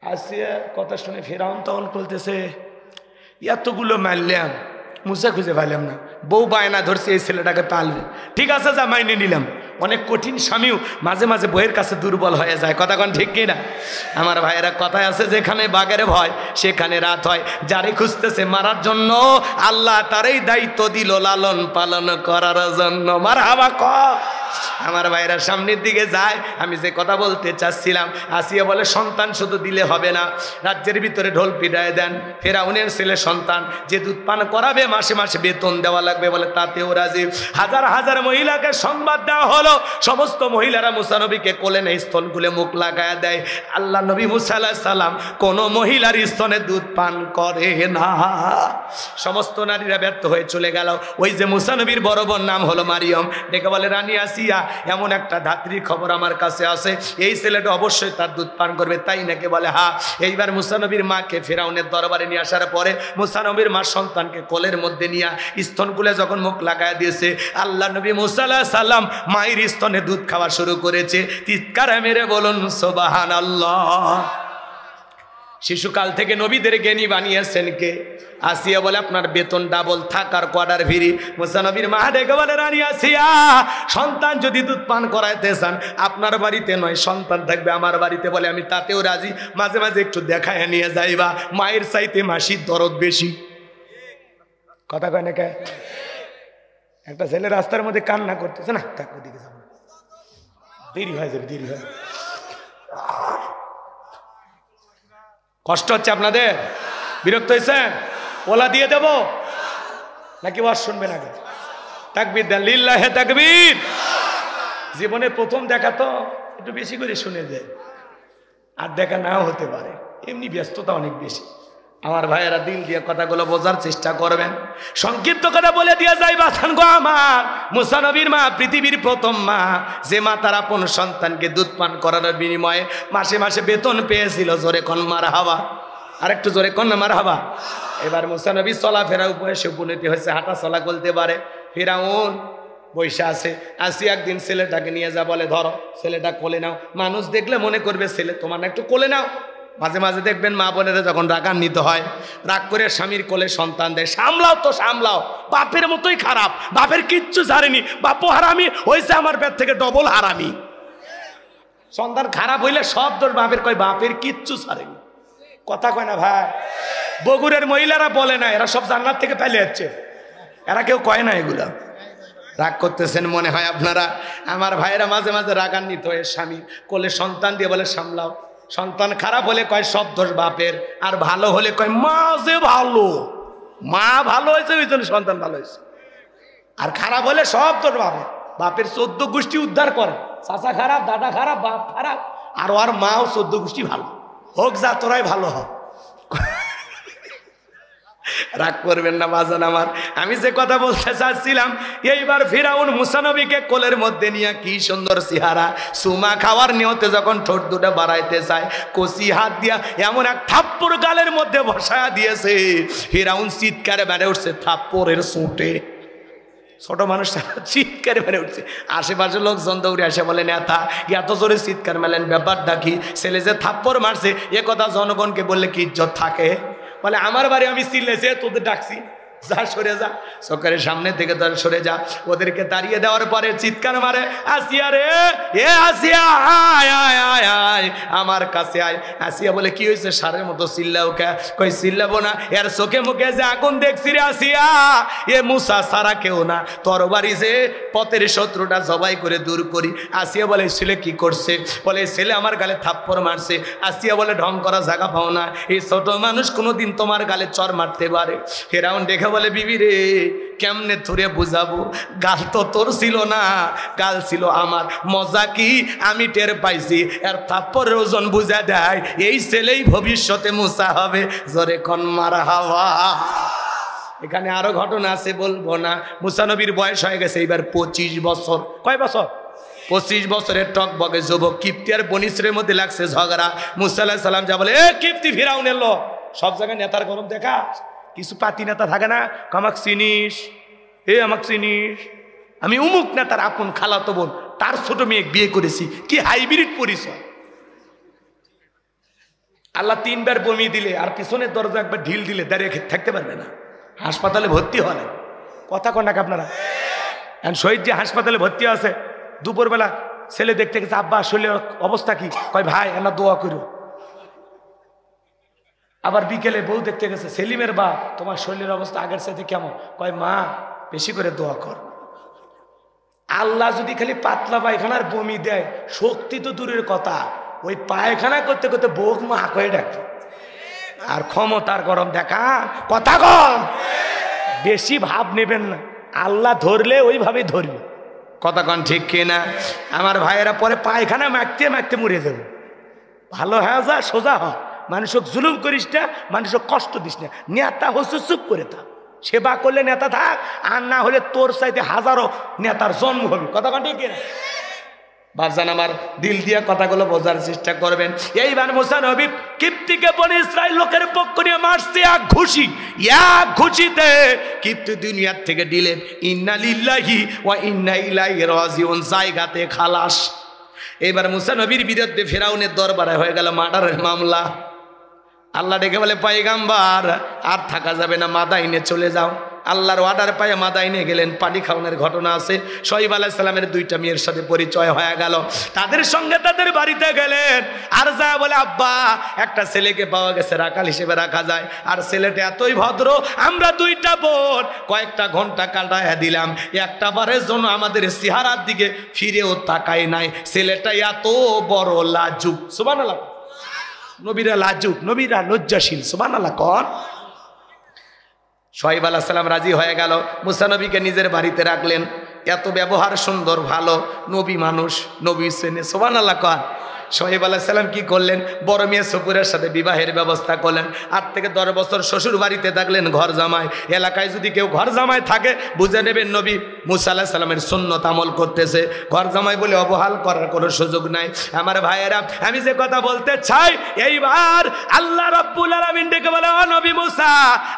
আসিয়া কথা শুনে ফেরাউন তখন বলতেছে, এতগুলো মারলাম, মুসা খুঁজে পাইলাম না, বউ বায়না ধরছে এই ছেলেটাকে পালবে। ঠিক আছে, যা মাইনে নিলাম। অনেক কঠিন স্বামীও মাঝে মাঝে বইয়ের কাছে দুর্বল হয়ে যায়, কথা কোন ঠিক কিনা? আমার ভাইয়েরা, কথায় আছে যেখানে বাঘের ভয় সেখানে রাত হয়। যারে খুঁজতেছে মারার জন্য, আল্লাহ তারই দায়িত্ব দিল লালন পালন করার জন্য। মারহাবা কর। আমার ভাইরা সামনের দিকে যায়, আমি যে কথা বলতে চাচ্ছিলাম, আসিয়া বলে সন্তান শুধু দিলে হবে না, রাজ্যের ভিতরে ঢোল পিটায় দেন, ফেরাউনের ছেলে সন্তান যে দুধ পান করাবে মাসে মাসে বেতন দেওয়া লাগবে, বলে তাতেও রাজি। হাজার হাজার মহিলাকে সংবাদ দেওয়া হলো, সমস্ত মহিলারা মুসা নবীকে কোলে নেই, স্তন খুলে মুখ লাগায় দেয়। আল্লাহ নবী মুসা আলাইহিস সালাম কোনো মহিলার স্তনে দুধ পান করে না। সমস্ত নারীরা ব্যর্থ হয়ে চলে গেল। ওই যে মুসা নবীর বড় বোন নাম হলো মারিয়ম, ডেকে বলে রানী আসিয়া, এমন একটা ধাত্রীর খবর আমার কাছে আছে, এই ছেলেটা অবশ্যই তার দুধ পান করবে। তাই নাকি? বলে হ্যাঁ। এইবার মুসা নবীর মাকে ফেরাউনের দরবারে নিয়ে আসার পরে মুসা নবীর মা সন্তানকে কোলের মধ্যে নিয়ে স্তন খুলে যখন মুখ লাগায় দিয়েছে, আল্লাহ নবী মুসা আলাইহিস সালাম মায়ের স্তনে দুধ খাওয়া শুরু করেছে। চিৎকার মেরে বলুন সুবহানাল্লাহ। শিশুকাল থেকে নবীদের জ্ঞানী বানিয়েছেন কে? আসিয়া বলে আপনার বেতন ডাবল থাকার কোয়ার্টার ফ্রি। মুসা নবীর মা ডেকে বলে রানী আসিয়া, সন্তান যদি দুধ পান করাইতে চান আপনার বাড়িতে নয়, সন্তান থাকবে আমার বাড়িতে। বলে আমি তাতেও রাজি, মাঝে মাঝে একটু দেখায় নিয়ে যাইবা, মায়ের চাইতে মাসির দরদ বেশি। কথা কয় না কে? একটা ছেলে রাস্তার মধ্যে কান্না করতেছে, না তাকে ওদিকে যাবো, দেরি হয়ে যাবে, দেরি হয়ে। কষ্ট হচ্ছে আপনাদের? বিরক্ত হয়েছেন? ওলা দিয়ে দেব নাকি ওয়াজ শুনবেন আগে? তাকবীর দেন, লিল্লাহে তাকবীর। জীবনে প্রথম দেখা তো একটু বেশি করে শুনে যায়, আর দেখা নাও হতে পারে, এমনি ব্যস্ততা অনেক বেশি। আমার ভাইয়েরা দিল দিয়ে কথাগুলো বোঝার চেষ্টা করবেন। সংক্ষিপ্ত কথা বলে দিয়ে যাই বাছান গো আমার, মুসা নবীর মা পৃথিবীর প্রথম মা, যে মা তার আপন সন্তানকে দুধ পান করানোর বিনিময়ে মাসে মাসে বেতন পেয়েছিল। জোরে কোন মারহাবা, আর একটু জোরে কোন মারহাবা। এবার মুসা নবী চলাফেরা বয়সে উপনীত হয়েছে, হাঁটা চলা করতে পারে। ফিরাউন বৈশা আছে, আসি একদিন ছেলেটাকে নিয়ে যা, বলে ধরো ছেলেটা কোলে নাও। মানুষ দেখলে মনে করবে ছেলে তোমার না, একটু কোলে নাও। মাঝে মাঝে দেখবেন মা বোনেরা যখন রাগান্বিত হয়, রাগ করে স্বামীর কোলে সন্তান দেয়, সামলাও তো সামলাও, বাপের মতোই খারাপ, বাপের কিচ্ছু ছাড়েনি, বাপও হারামি হয়েছে, আমার পেট থেকে ডবল হারামি। সন্তান খারাপ হইলে সব দোষ বাপের, কয় বাপের কিচ্ছু ছাড়েনি। কথা কয় না ভাই? বগুড়ের মহিলারা বলে না, এরা সব জান্নাত থেকে পালিয়ে যাচ্ছে, এরা কেউ কয় না এগুলা। রাগ করতেছেন মনে হয় আপনারা। আমার ভাইয়েরা মাঝে মাঝে রাগান্বিত হয়ে স্বামী কোলে সন্তান দিয়ে বলে সামলাও। সন্তান খারাপ হলে কয় সব দোষ বাপের, আর ভালো হলে কয় মা যে ভালো, মা ভালো হয়েছে ওই জন্য সন্তান ভালো হয়েছে। আর খারাপ হলে সব দোষ বাপের, বাপের 14 গোষ্ঠী উদ্ধার করে, চাচা খারাপ, দাদা খারাপ, বাপ খারাপ, আর মাও 14 গোষ্ঠী ভালো হোক, যা তোরাই ভালো হোক। রাগ করবেন না বাজান আমার, আমি যে কথা বলতে চাচ্ছিলাম, এইবার ফিরাউন মুসা নবীকে কোলের মধ্যে নিয়ে কি সুন্দর চেহারা, সুমা খাওয়ার নিয়তে যখন ঠোঁট দুটো বাড়াইতে চায়, কচি হাত দিয়া এমন এক থাপ্পড় গালের মধ্যে বসায়া দিয়েছে, ফিরাউন চিৎকারে বেড়ে উঠছে থাপ্পড়ের চোটে। ছোট মানুষ চিৎকারে বেড়ে উঠছে, আশেপাশের লোকজন দৌড়ে আসে বলে নেতা এত জোরে চিৎকার মেলেন, ব্যাপারটা কি? ছেলে যে থাপ্পড় মারছে এ কথা জনগণকে বললে কি ইজ্জত থাকে? বলে আমার বাড়ি আমি চিল্লেছে, তোদের ডাকছি, যা সরে যা, সরকারের সামনে থেকে তোর সরে যা। ওদেরকে তাড়িয়ে দেওয়ার পরে চিৎকার মারে, আসিয়া রে, এ আসিয়া আয় আয় আয় আয় আমার কাছে আয়। আসিয়া বলে কি হয়েছে? সারের মতো চিল্লাও কে? কই চিল্লাবো না, এর চোখে মুখে যে আগুন দেখছি রে আসিয়া, এ মুসা সারা কেউ না, তোর বাড়ি যে পথের শত্রুটা জবাই করে দূর করি। আসিয়া বলে ছেলে কি করছে? বলে ছেলে আমার গালে থাপ্পড় মারছে। আসিয়া বলে ঢং করা জায়গা পাও না, এই ছোট মানুষ কোনোদিন তোমার গালে চর মারতে পারে? ফেরাউন দেখে বলে বিবি রে, কেমনে তোরে বুঝাবো, গাল তো তোর ছিল না, গাল ছিল আমার। মজা কি আমি টের পাইছি, এর থাপ্পড়ের ওজন বুঝা দেয়, এই ছেলেই ভবিষ্যতে মুসা হবে। জোরে কোন মারহাবা। এখানে আরো ঘটনা আছে, বলবো না। মুসা নবীর বয়স হয়ে গেছে এবার 25 বছর। কয় বছর? 25 বছরের টকবগে যুবক। কিপ্তি আর বনিসের মধ্যে লাগছে ঝগড়া। মুসা আলাইহিস সালাম যা বলে, এ কিপ্তি ফিরাউনের লোক, সব জায়গায় নেতার গরম দেখা, কিছু পাতি নেতা থাকে না, আমাক চিনিস, এ আমাক চিনিস, আমি উমুক নেতার আপন খালাতো বোন, তার ছোট মেয়ে বিয়ে করেছি, কি হাইব্রিড পরিচয়। আল্লাহ 3 বার বমি দিলে আর পিছনের দরজা একবার ঢিল দিলে দাঁড়িয়ে থাকতে পারবে না, হাসপাতালে ভর্তি হয়। কথা কন নাকি আপনারা? শহীদ যে হাসপাতালে ভর্তি আছে, দুপুরবেলা ছেলে দেখতে গেছে, আব্বা শরীরের অবস্থা কি? কয় ভাই এনা দোয়া করো। আবার বিকেলে বউ দেখতে গেছে, সেলিমের বাপ তোমার শরীরের অবস্থা আগের সাথে কেমন? কয় মা বেশি করে দোয়া কর। আল্লাহ যদি খালি পাতলা পায়খানার বমি দেয়, শক্তি তো দূরের কথা, ওই পায়খানা করতে করতে বোক মা কয়ে ডাকে। আর ক্ষমতার গরম দেখা কথা কম, বেশি ভাব নেবেন না, আল্লাহ ধরলে ওইভাবেই ধরবে। কথা কন ঠিক কিনা আমার ভাইয়েরা? পরে পায়খানা মাখতে মাখতে মরে যাবে। ভালো হয়ে যা, সোজা হ, মানুষক জুলুম করিস না, মানুষক কষ্ট দিস না। নেতা হচ্ছে চুপ করে থাক, সেবা করলে নেতা থাক, আর না হলে তোর চাইতে হাজারো নেতার জন্ম হবে। কথা কন ঠিক কিনা বাপজান? আমার দিল দিয়া কথাগুলো বোঝার চেষ্টা করবেন। এইবার মুসা নবী কিপ্তিকে বনে ইসরাইল লোকের পক্ষ নিয়ে মারছে এক ঘুষি, এক ঘুষিতে কিপ্তি দুনিয়ার থেকে দিলেন ইন্না লিল্লাহি ওয়া ইন্না ইলাইহি রাজিউন, জায়গাতে খালাস। এবার মুসা নবীর বিরুদ্ধে ফেরাউনের দরবারে হয়ে গেল মার্ডারের মামলা। আল্লাহ ডেকে বলে, পয়গাম্বার আর থাকা যাবে না, মাদাইনে চলে যাও। আল্লাহর অর্ডার পায়ে মাদাইনে গেলেন। পানি খাওয়ানোর ঘটনা আছে। শোয়েব আলাইহিস সালামের দুইটা মেয়ের সাথে পরিচয় হয়ে গেল, তাদের সঙ্গে তাদের বাড়িতে গেলেন। আর যা বলে, আব্বা একটা ছেলেকে পাওয়া গেছে, রাখাল হিসেবে রাখা যায়, আর ছেলেটা এতই ভদ্র, আমরা দুইটা বোন কয়েকটা ঘন্টা কাটায় দিলাম, একটা বারের জন্য আমাদের চেহারার দিকে ফিরেও তাকায় নাই। ছেলেটা এত বড় লাজুক। সুবহানাল্লাহ। নবীরা লাজুক, নবীরা লজ্জাশীল। সুবহানাল্লাহ কর। শোয়েব আলাইহিস সালাম রাজি হয়ে গেল, মুসা নবীকে নিজের বাড়িতে রাখলেন। এত ব্যবহার সুন্দর, ভালো, নবী মানুষ, নবী শ্রেণী। সুবহানাল্লাহ কর। শোয়েব আলাইহিস সালাম কি করলেন? বড় মেয়ে সপুরের সাথে বিবাহের ব্যবস্থা করলেন। 8 থেকে 10 বছর শ্বশুর বাড়িতে থাকলেন, ঘর জামাই। এলাকায় যদি কেউ ঘর জামাই থাকে বুঝে নেবেন নবী মুসা আলাইহিস সালামের সুন্নত আমল করতেছে। ঘর জামাই বলে অবহেলা করার কোনো সুযোগ নাই। আমার ভাইয়েরা, আমি যে কথা বলতে চাই, এইবার আল্লাহ রাব্বুল আলামিন ডেকে বলে, ও নবী মুসা,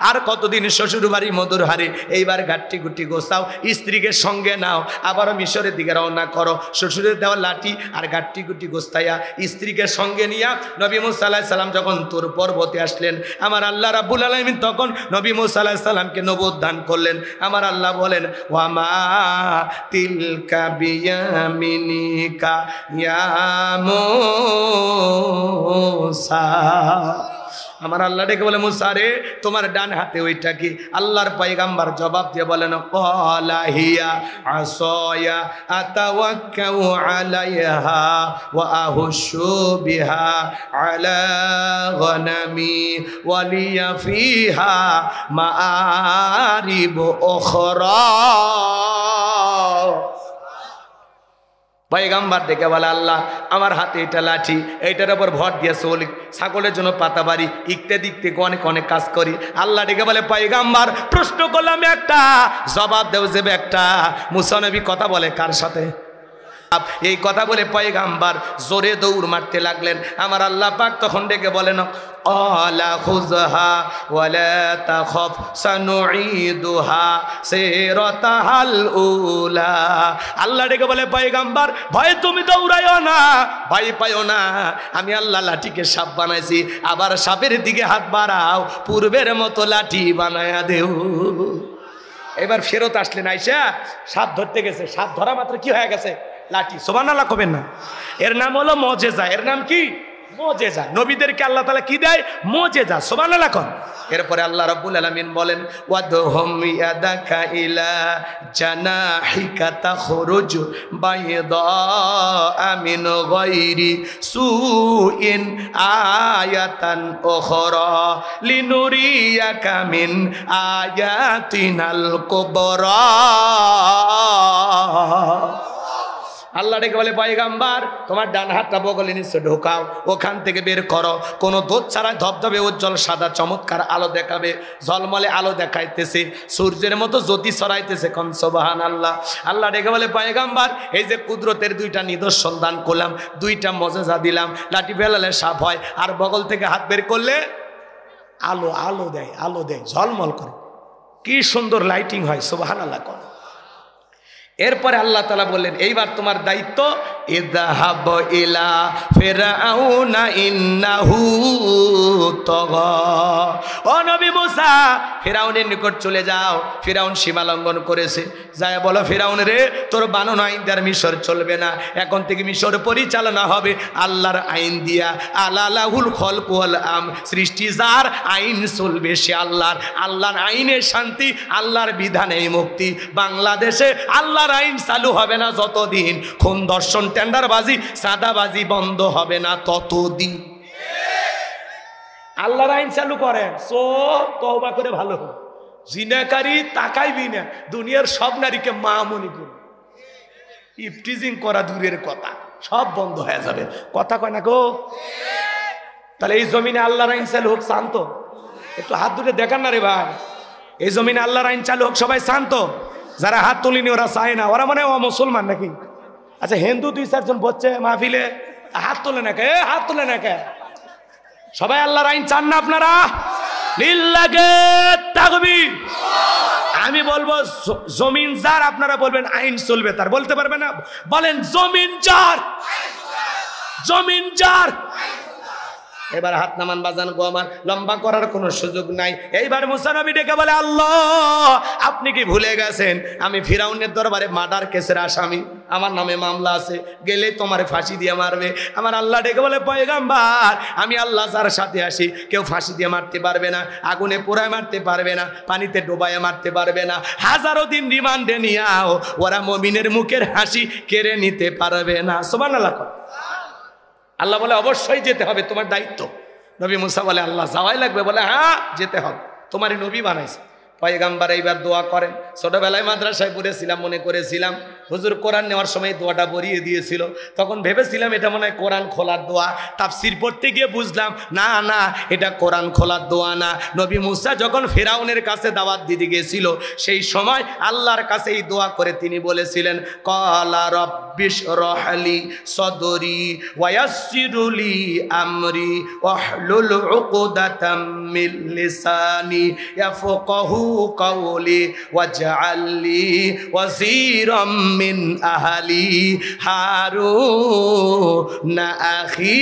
আর কতদিন শ্বশুর বাড়ি মধুর হারি, এইবার গাট্টি গুটি গোছাও, স্ত্রীকে সঙ্গে নাও, আবারও মিশরের দিকে রওনা করো। শ্বশুরের দেওয়া লাঠি আর গাট্টি গুটি গোছাইয়া স্ত্রীকে সঙ্গে নিয়া নবী মুসা আলাইহিস সালাম যখন তুর পর্বতে আসলেন, আমার আল্লাহ রাব্বুল আলামিন তখন নবী মুসা আলাইহিস সালামকে নবুয়ত দান করলেন। আমার আল্লাহ বলেন, ওয়া মা তিলকা বিয়ামিনিকা ইয়া মুসা। আমার আল্লাহ ডেকে বলে, মুসা রে, তোমার ডান হাতে ওইটা কি? আল্লাহর পয়গাম্বার জবাব দিয়ে বলেন, ক্বালা হিয়া আসায়া আতাওয়াক্কাউ আলাইহা ওয়া আহুশু বিহা আলা গনামি ওয়া লিয়া ফিহা মাআরিব উখরা। পয়গাম্বার ডেকে বলে, আল্লাহ আমার হাতে এটা লাঠি, এইটার উপর ভর দিয়ে চলি, ছাগলের জন্য পাতা বাড়ি, ইকতে দিকতে অনেক অনেক কাজ করি। আল্লাহ ডেকে বলে, পয়গাম্বার প্রশ্ন করলাম একটা, জবাব দেও যে একটা। মুসা নবী কথা বলে কার সাথে? এই কথা বলে পয়গাম্বার জোরে দৌড় মারতে লাগলেন। আমার আল্লাহ পাক তখন ডেকে বলেন, ক্বালা খুযহা ওয়ালা তাখাফ সানুঈদুহা সিরাতাহাল উলা। আল্লাহ ডেকে বলে, পয়গাম্বার ভয় তুমি দৌড়াইও না, ভয় পাইও না, আমি আল্লাহ লাঠিকে সাপ বানাইছি, আবার সাপের দিকে হাত বাড়াও, পূর্বের মতো লাঠি বানায়া দেও। এবার ফেরত আসলেন, আইসা সাপ ধরতে গেছে, সাপ ধরা মাত্র কি হয়ে গেছে? লাঠি। সুবহানাল্লাহ কবেন না? এর নাম হলো মুজিজা। এর নাম কি? মুজিজা। নবীদেরকে আল্লাহ তাআলা কি দেয়? মুজিজা। সুবহানাল্লাহ কোন। এরপরে আল্লাহ রাব্বুল আলামিন বলেন, ওয়াদহুম ইয়াদাকা ইলা জানাহিকা তাখরুজ বাইদা মিন গায়রি সুইন আয়াতান উখরা লিনুরিয়াকা মিন আয়াতিনাল কুবরা। আল্লাহ ডেকে বলে, পয়গাম্বার তোমার ডান হাতটা বগলে নিচে ঢোকাও, ওখান থেকে বের করো, কোনো দুধ ছাড়া ধবধবে উজ্জ্বল সাদা চমৎকার আলো দেখাবে, ঝলমলে আলো দেখাইতেছে, সূর্যের মতো জ্যোতি ছড়াইতেছে। কোন সুবহানাল্লাহ। আল্লাহ ডেকে বলে, পয়গাম্বার এই যে কুদরতের দুইটা নিদর্শন দান করলাম, দুইটা মুজিজা দিলাম, লাঠি ফেলালে সাপ হয়, আর বগল থেকে হাত বের করলে আলো আলো দেয়, আলো দেয়, ঝলমল করে, কি সুন্দর লাইটিং হয়। সুবহানাল্লাহ কোন। এরপরে আল্লাহ তাআলা বললেন, এইবার তোমার দায়িত্ব, ইযহাব ইলা ফিরআউনা ইন্নাহু তাগা। ও নবী মুসা, ফিরআউনের নিকট চলে যাও, ফিরআউন সীমা লঙ্ঘন করেছে। যায় বলো, ফিরআউন রে, তোর বানানো আইন দ্বারা মিশর চলবে না, এখন থেকে মিশর পরিচালনা হবে আল্লাহর আইন দিয়া। আলালাহুল খলক ওয়াল আম, সৃষ্টি যার, আইন চলবে সে আল্লাহর। আল্লাহর আইনে শান্তি, আল্লাহর বিধানে মুক্তি। বাংলাদেশে আল্লাহ আল্লাহর আইন চালু হবে না যতদিন, খুন দর্শন টেন্ডারবাজি চাঁদাবাজি বন্ধ হবে না ততদিন। আল্লাহর আইন চালু করেন, সব তওবা করে ভালো হোক। জিনাকারী তাকাইবি না, দুনিয়ার সব নারীকে মা মনে করি। ইফটিজিং করা দূরের কথা, সব বন্ধ হয়ে যাবে। কথা কয় না গো? তাহলে এই জমিনে আল্লাহর আইন চালু হোক, শান্ত একটু হাত দুটো দেখান না রে ভাই। এই জমিনে আল্লাহর আইন চালু হোক, সবাই শান্ত। যারা হাত তুলিনি ওরা চায় না, ওরা মনে হয় মুসলমান নাকি? আচ্ছা হিন্দু 2-4 জন বসছে মাহফিলে, হাত তোলে না কে? হাত তোলে না কে? সবাই আল্লাহর আইন চান না আপনারা? লিল্লাহে তাকবীর। আমি বলবো জমিন যার, আপনারা বলবেন আইন চলবে তার। বলতে পারবে না? বলেন জমিন যার, জমিন যার। এবার হাত নামান বাজান গো আমার, লম্বা করার কোনো সুযোগ নাই। এইবার মুসা নবী ডেকে বলে, আল্লাহ আপনি কি ভুলে গেছেন আমি ফিরাউনের দরবারে মার্ডার কেসের আসামি, আমার নামে মামলা আছে, গেলে তোমারে ফাঁসি দিয়ে মারবে। আমার আল্লাহ ডেকে বলে, পয়গাম্বার আমি আল্লাহ যার সাথে আসি কেউ ফাঁসি দিয়ে মারতে পারবে না, আগুনে পোড়ায় মারতে পারবে না, পানিতে ডোবায় মারতে পারবে না, হাজারো দিন রিমান্ডে নিয়াও ওরা মুমিনের মুখের হাসি কেড়ে নিতে পারবে না। সুবহানাল্লাহ। আল্লাহ বলে অবশ্যই যেতে হবে, তোমার দায়িত্ব। নবী মুসা বলে আল্লাহ যাওয়াই লাগবে? বলে হ্যাঁ যেতে হবে, তোমারই নবী বানাইছে। পয়গাম্বার এইবার দোয়া করেন। ছোটবেলায় মাদ্রাসায় পড়েছিলাম, মনে করেছিলাম হুজুর কোরআন নেওয়ার সময় দোয়াটা বরিয়ে দিয়েছিল। তখন ভেবেছিলাম এটা মনে হয় কোরআন খোলার দোয়া। তাফসীর পড়তে গিয়ে বুঝলাম না না, এটা কোরআন খোলার দোয়া না। নবী মুসা যখন ফিরাউনের কাছে দাওয়াত দিতে গিয়েছিল, সেই সময় আল্লাহর কাছে এই দোয়া করে তিনি বলেছিলেন, ক্বালা রাব্বিশরাহ লি সদরি ওয়া ইয়াসসির লি আমরি ওয়াহলুল উকদাতাম মিন লিসানি ইয়াফকাহু কওলি ওয়াজআল লি ওয়াজিরাম মিন আহলি হারুন আখি।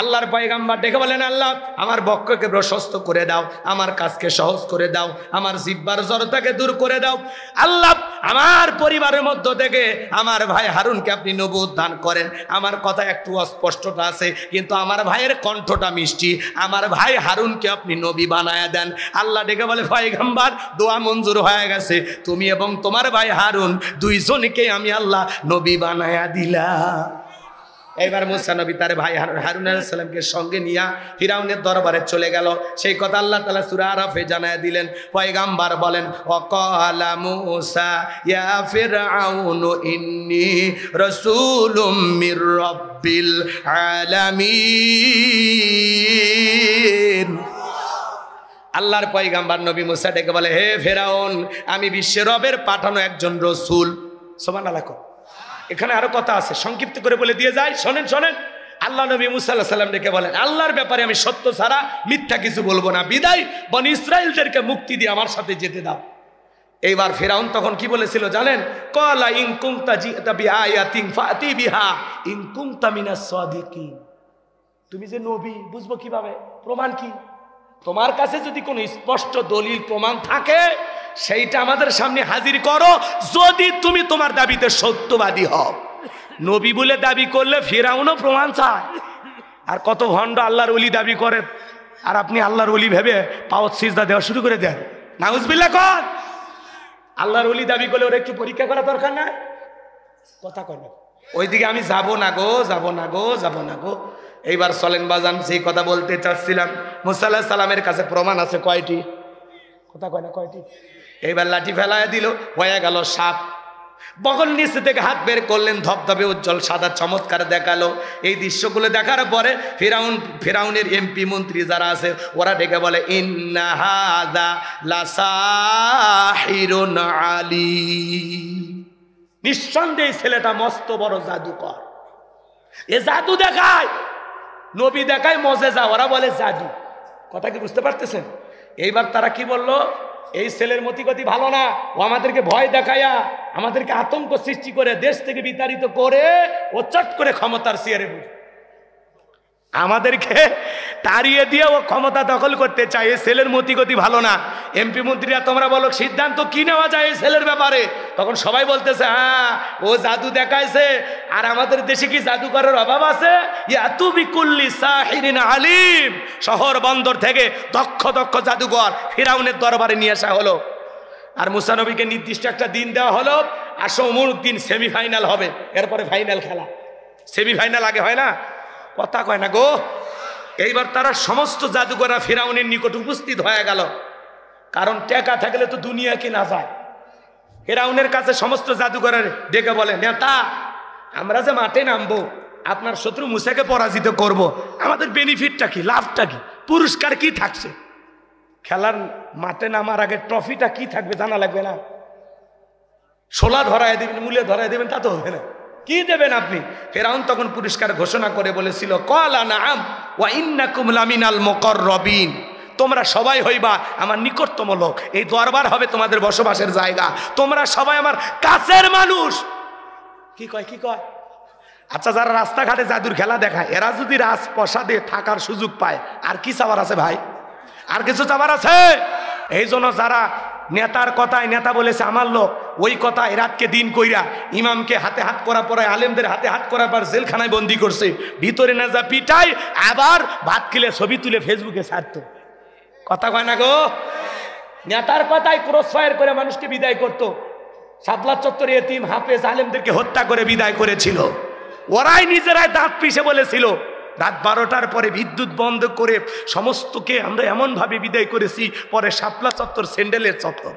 আল্লাহর পয়গাম্বার ডেকে বলেন, আল্লাহ আমার বক্ষকে প্রশস্ত করে দাও, আমার কাজকে সহজ করে দাও, আমার জিহ্বার জড়তাকে দূর করে দাও। আল্লাহ আমার পরিবারের মধ্য থেকে আমার ভাই হারুনকে আপনি নবুয়ত দান করেন। আমার কথা একটু অস্পষ্টতা আছে, কিন্তু আমার ভাইয়ের কণ্ঠটা মিষ্টি, আমার ভাই হারুনকে আপনি নবী বানায়া দেন। আল্লাহ ডেকে বলে, পয়গাম্বার দোয়া মঞ্জুর হয়ে গেছে, তুমি এবং তোমার ভাই হারুন দুইজনকে আমি আল্লাহ নবী বানায়া দিলাম। এইবার মুসা নবী তার ভাই হারুন আলাইহিস সালামকে সঙ্গে নিয়ে ফিরাউনের দরবারে চলে গেল। সেই কথা আল্লাহ তাআলা সূরা আরাফে জানায় দিলেন। পয়গাম্বার বলেন, ওয়াকালা মুসা ইয়া ফিরআউনু ইন্নী রাসূলুম মির রাব্বিল আলামিন। আল্লাহর পয়গাম্বার নবী মুসা ডেকে বলে, হে ফিরাউন আমি বিশ্বের রবের পাঠানো একজন রাসূল। সুবহানাল্লাহ। এখানে আরো কথা আছে, সংক্ষিপ্ত করে বলে দিয়ে যাই, শোনেন শোনেন। আল্লাহ নবী মুসা আলাইহিস সালাম ডেকে বলেন, আল্লাহর ব্যাপারে আমি সত্য ছাড়া মিথ্যা কিছু বলবো না, বিদায় বনি ইসরাইলদেরকে মুক্তি দিয়ে আমার সাথে যেতে দাও। এইবার ফিরাউন তখন কি বলেছিল জানেন? ক্বালা ইন কুনতা জিতা বিআয়াতিন ফাতি বিহা ইন কুনতা মিনাস সাদিকিন। তুমি যে নবী বুঝবো কিভাবে? প্রমাণ কি? তোমার কাছে যদি কোনো স্পষ্ট দলিল প্রমাণ থাকে সেইটা আমাদের সামনে হাজির করো, যদি তুমি তোমার দাবিতে সত্যবাদী হও। নবী বলে দাবি করলে ফিরাউনও প্রমাণ চায়। আর কত ভণ্ড আল্লাহর ওলি দাবি করে, আর আপনি আল্লাহর ওলি ভেবে পাওয়াত সিজদা দেওয়া শুরু করে দেন। নাউজুবিল্লাহ কর। আল্লাহর ওলি দাবি করলে ওরা একটু পরীক্ষা করা দরকার না? কথা কয় না। ওইদিকে আমি যাব না গো, যাব না গো, যাব না গো। এইবার চলেন বাজান, সেই কথা বলতে চাচ্ছিলাম। মুসা আলাইহিস সালামের কাছে প্রমাণ আছে কয়টি? কথা কয় না কয়টি? এইবার লাঠি ফেলায় দিল, হয়ে গেল সাপ। বগল নিচে থেকে হাত বের করলেন, ধবধবে উজ্জ্বল সাদা চমৎকার দেখালো। এই দৃশ্যগুলো দেখার পরে ফিরাউনের এমপি মন্ত্রী যারা আছে ওরা ডেকে বলে, ইন্না হাযা লাসাহিরুন আলীম। নিঃসন্দেহে ছেলেটা মস্ত বড় জাদুকর, এ জাদু দেখায়। নবী দেখায় মজেজা, ওরা বলে জাদু। কথা কি বুঝতে পারতেছেন? এইবার তারা কি বললো, এই ছেলের মতিগতি ভালো না, ও আমাদেরকে ভয় দেখায়া আমাদেরকে আতঙ্ক সৃষ্টি করে দেশ থেকে বিতাড়িত করে ও চট করে ক্ষমতার চেয়ারে বসে আমাদেরকে তাড়িয়ে দিয়ে ও ক্ষমতা দখল করতে চায়। এই ছেলের মতিগতি ভালো না। এমপি মন্ত্রীরা তোমরা বলো সিদ্ধান্ত কি নেওয়া যায় এই ছেলের ব্যাপারে? তখন সবাই বলতেছে, হ্যাঁ ও জাদু দেখাইছে, আর আমাদের দেশে কি জাদুকরের অভাব আছে? ইয়াতু বিকুল্লি সাহিরিন আলিম। শহর বন্দর থেকে দক্ষ দক্ষ জাদুকর ফিরাউনের দরবারে নিয়ে আসা হলো। আর মুসা নবীকে নির্দিষ্ট একটা দিন দেওয়া হলো, আসো অমুক দিন সেমিফাইনাল হবে, এরপরে ফাইনাল খেলা। সেমিফাইনাল আগে হয় না? কথা কয় না গো। এইবার তারা সমস্ত জাদুকররা ফিরাউনের নিকট উপস্থিত হয়ে গেল, কারণ টাকা থাকলে তো দুনিয়া কেনা যায়। ফিরাউনের কাছে সমস্ত জাদুকররা ডেকে বলে, নেতা আমরা যে মাঠে নামবো, আপনার শত্রু মুসাকে পরাজিত করব, আমাদের বেনিফিটটা কি, লাভটা কি, পুরস্কার কি থাকছে? খেলার মাঠে নামার আগে ট্রফিটা কি থাকবে জানা লাগবে না? শোলা ধরায় দেবেন, মূলে ধরায় দেবেন, তা তো হবে না। কি দেবেন আপনি? ফিরাউন তখন পুরস্কার ঘোষণা করে বলেছিল, ক্বালা নাআম ওয়া ইন্নাকুম লামিনাল মুকাররাবিন, তোমরা সবাই হইবা আমার নিকটতম লোক, এই দরবার হবে তোমাদের বসবাসের জায়গা, তোমরা সবাই আমার কাছের মানুষ। কি কয়, কি কয়? আচ্ছা, যারা রাস্তাঘাটে জাদুর খেলা দেখায়, এরা যদি রাজপ্রাসাদে থাকার সুযোগ পায়, আর কি চাবার আছে ভাই? আর কিছু চাবার আছে? এই জন্য যারা নেতার কথায়, নেতা বলেছে আমার লোক, ওই কথায় রাতকে দিন কইরা ইমামকে হাতে হাত করা পড়ায়, আলেমদের হাতে হাত করার পর জেলখানায় বন্দি করছে, ভিতরে না যা পিটাই, আবার ভাত খেলে ছবি তুলে ফেসবুকে ছাড়তো। কথা কয় না গো। নেতার কথায় ক্রস ফায়ার করে মানুষকে বিদায় করতো। শাপলা চত্বরে এতিম হাফেজ আলেমদেরকে হত্যা করে বিদায় করেছিল। ওরাই নিজেরাই দাঁত পিষে বলেছিল, রাত 12টার পরে বিদ্যুৎ বন্ধ করে সমস্তকে আমরা এমনভাবে বিদায় করেছি, পরে শাপলা চত্বর স্যান্ডেলের চত্বর।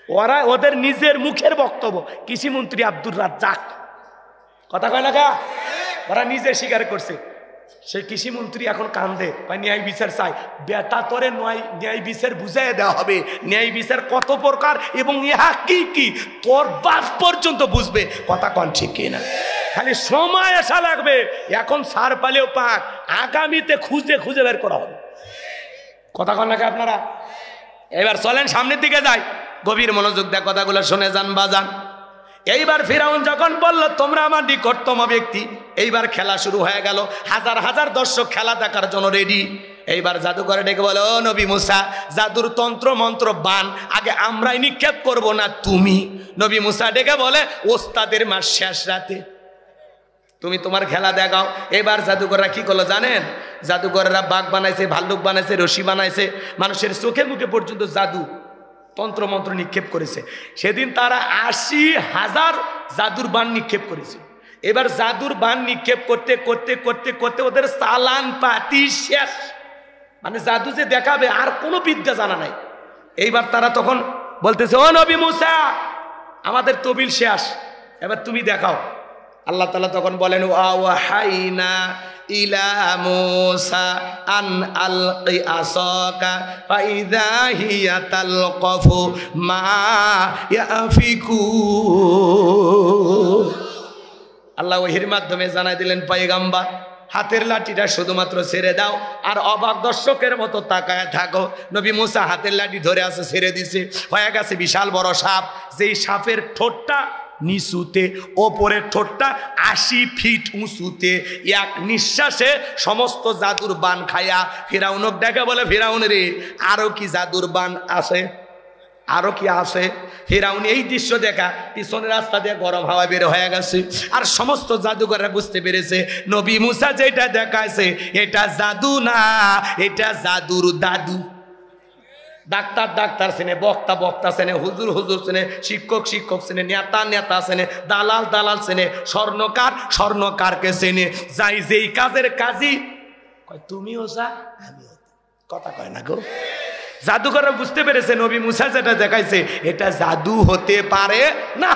ওরা ওদের নিজের মুখের বক্তব্য। কৃষিমন্ত্রী আব্দুর রাজ্জাক, কথা কয় না গা, ওরা নিজে স্বীকার করছে। সেই কৃষিমন্ত্রী এখন কান্দে, ন্যায় বিচার চাই। বেটা তোরে ন্যায় বিচার বুঝাই দেওয়া হবে, ন্যায় বিচার কত প্রকার এবং ইহা কি কি তোর বাপ পর্যন্ত বুঝবে। কথা কন ঠিক কিনা? খালি সময় আসা লাগবে। এখন সার পালেও পাক, আগামীতে খুঁজে খুঁজে বের করা হবে। কথা কন নাকি আপনারা? এবার চলেন সামনের দিকে যাই, গভীর মনোযোগ দেয় কথাগুলো শুনে যান বাজান। এইবার ফিরাউন যখন বলল তোমরা আমার নিকটতম ব্যক্তি, এইবার খেলা শুরু হয়ে গেল। হাজার হাজার দর্শক খেলা দেখার জন্য রেডি। এইবার জাদুঘরে ডেকে বলে, ও নবী মুসা, জাদুর তন্ত্র মন্ত্র বান আগে আমরাই নিক্ষেপ করব না তুমি? নবী মুসা ডেকে বলে, ওস্তাদের মাস শেষ রাতে তুমি তোমার খেলা দেখাও। এবার জাদুঘররা কি করলো জানেন? জাদুঘররা বাঘ বানাইছে, ভাল্লুক বানাইছে, রশি বানাইছে, মানুষের চোখে মুখে পর্যন্ত জাদু তন্ত্র মন্ত্র নিক্ষেপ করেছে। সেদিন তারা 80,000 জাদুর বান নিক্ষেপ করেছে। এবার জাদুর বান নিক্ষেপ করতে করতে করতে করতে ওদের চালান পাতি শেষ। মানে জাদু যে দেখাবে আর কোনো বিদ্যা জানা নাই। এইবার তারা তখন বলতেছে, ও নবী মুসা, আমাদের তবিল শেষ, এবার তুমি দেখাও। আল্লাহ তাআলা তখন বলেন, ওয়াহাইনা ইলা মুসা আন আলকি আসাকা ফাইযা হিয়া তালকাফু মা ইয়াফিকুন। আল্লাহ ওহীর মাধ্যমে জানাই দিলেন, পয়গম্বর হাতের লাঠিটা শুধুমাত্র ছেড়ে দাও আর অবাক দর্শকের মতো তাকায় থাকো। নবী মুসা হাতের লাঠি ধরে আছে, ছেড়ে দিছে, হয়ে গেছে বিশাল বড় সাপ। যেই সাপের ঠোঁটটা নিচুতে, ওপরের ঠোঁটটা 80 ফিট উঁচুতে, এক নিঃশ্বাসে সমস্ত জাদুর বান খায়া ফিরাউনক ডেকে বলে, ফিরাউন রে, আরো কি জাদুর বান আছে? আরো কি আছে? ফিরাউন এই দৃশ্য দেখা পিছনের রাস্তা দিয়ে গরম হাওয়া বের হয়ে গেছে। আর সমস্ত জাদুকররা বুঝতে পেরেছে নবী মুসা যেটা দেখাইছে এটা জাদু না, এটা জাদুর দাদু। ডাক্তার ডাক্তার চেনে, বক্তা বক্তা চেনে, হুজুর হুজুর চেনে, শিক্ষক শিক্ষক চেনে, নেতা নেতা চেনে, দালাল দালাল চেনে, স্বর্ণকার স্বর্ণকারকে চেনে। যাই যেই কাজের কাজী কয় তুমিও যা আমিও। কথা কয় না গো। জাদুকররা বুঝতে পেরেছে নবী মুসা যেটা দেখাইছে এটা জাদু হতে পারে না।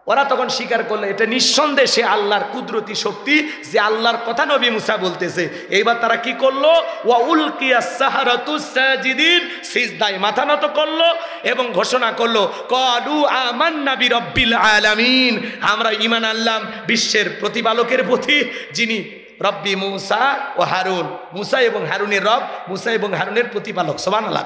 ওরা তখন স্বীকার করলো এটা নিঃসন্দেহে সে আল্লাহর কুদরতি শক্তি, যে আল্লাহর কথা নবী মুসা বলতেছে। এইবার তারা কি করলো? ওয়া উলকিয়াস সাহারাতু সাজিদিন, সিজদায় মাথা নত করলো এবং ঘোষণা করলো, ক্বালু আমান্না বিরাব্বিল আলামিন, আমরা ঈমান আনলাম বিশ্বের প্রতিপালকের প্রতি, যিনি রব্বি মুসা ও হারুন, মুসা এবং হারুনের রব, মুসা এবং হারুনের প্রতিপালক। সুবহানাল্লাহ।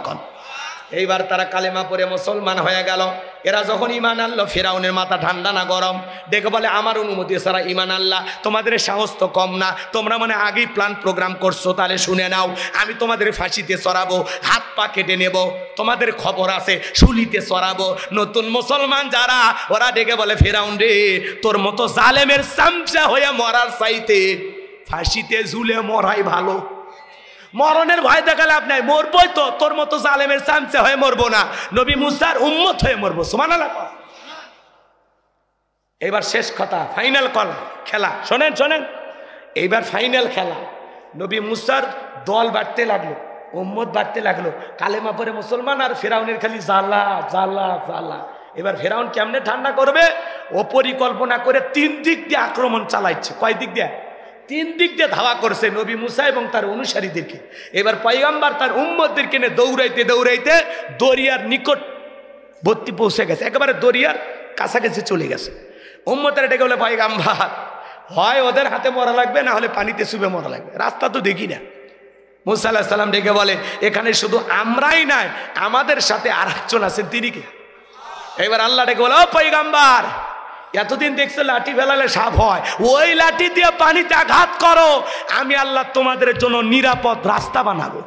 এইবার তারা কালেমা পড়ে মুসলমান হয়ে গেল। এরা যখন ঈমান আনলো, ফিরাউনের মাথা ঠান্ডা না গরম, ডেকে বলে, আমার অনুমতি ছাড়া ঈমান আল্লাহ, তোমাদের সাহস তো কম না, তোমরা মানে আগেই প্ল্যান প্রোগ্রাম করছো, তাহলে শুনে নাও, আমি তোমাদের ফাঁসিতে চড়াবো, হাত পা কেটে নেব, তোমাদের খবর আছে শুলিতে চড়াবো। নতুন মুসলমান যারা, ওরা ডেকে বলে, ফিরাউন রে, তোর মতো জালেমের চামচা হয়ে মরার চাইতে ফাঁসিতে ঝুলে মরাই ভালো। মরণের ভয় দেখালে আপনি মরবই তো, তোর মতো জালেমের চামচে হয়ে মরবো না, নবী মুসার উম্মত হয়ে মরবো। সুবহানাল্লাহ। এবার শেষ কথা, ফাইনাল খেলা শোনেন শোনেন, এইবার ফাইনাল খেলা। নবী মুসার দল বাড়তে লাগলো, উম্মত বাড়তে লাগলো, কালেমা পরে মুসলমান, আর ফেরাউনের খালি জ্বালা জ্বালা জ্বালা। এবার ফেরাউন কেমনে ঠান্ডা করবে, ও পরিকল্পনা করে 3 দিক দিয়ে আক্রমণ চালাইছে। কয় দিক দিয়ে? 3 দিক দিয়ে ধাওয়া করছে নবী মুসা এবং তার অনুসারীদেরকে। এবার পয়গম্বর তার উম্মতদেরকে নিয়ে দৌড়াইতে দৌড়াইতে দরিয়ার নিকটবর্তী পৌঁছে গেছে, একেবারে দরিয়ার কাছাকাছি চলে গেছে। উম্মতের ডেকে বলে, পয়গম্বর হয় ওদের হাতে মরা লাগবে, না হলে পানিতে চুবে মরা লাগবে, রাস্তা তো দেখি না। মুসা আলাইহিস সালাম ডেকে বলে, এখানে শুধু আমরাই নাই, আমাদের সাথে আর একজন আছেন, তিনি কে? এবার আল্লাহ ডেকে বলে, ও পয়গম্বর, এতদিন দেখছো লাঠি ফেলালে সাপ হয়, ওই লাঠি দিয়ে পানিতে আঘাত করো, আমি আল্লাহ তোমাদের জন্য নিরাপদ রাস্তা বানাবো।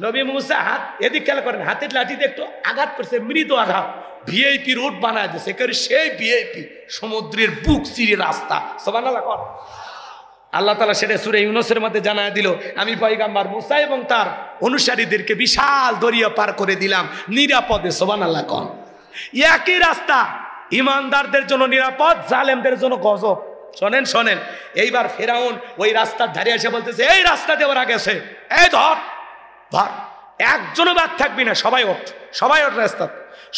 নবী মুসা হাত এদিক খেয়াল করেন, হাতের লাঠি দিয়ে একটু আঘাত করছে, মৃদু আঘাত, ভিআইপি রোড বানায় দিয়েছে, সেই ভিআইপি সমুদ্রের বুক চিরে রাস্তা। সুবহানাল্লাহ। আল্লাহ তাআলা সেটা সূরা ইউনূসের মধ্যে জানায় দিল, আমি পয়গম্বর মুসা এবং তার অনুসারীদেরকে বিশাল দরিয়া পার করে দিলাম নিরাপদে। সুবহানাল্লাহ। কোন একই রাস্তা, ইমানদারদের জন্য নিরাপদ, জালেমদের জন্য গজব। শোনেন শোনেন, এইবার ফেরাউন ওই রাস্তার ধারে এসে বলতেছে, এই রাস্তা দিয়ে ওরা গেছে, এই ধর ধর, একজনও বাদ থাকবি না, সবাই ওঠ, সবাই ওঠ রাস্তা।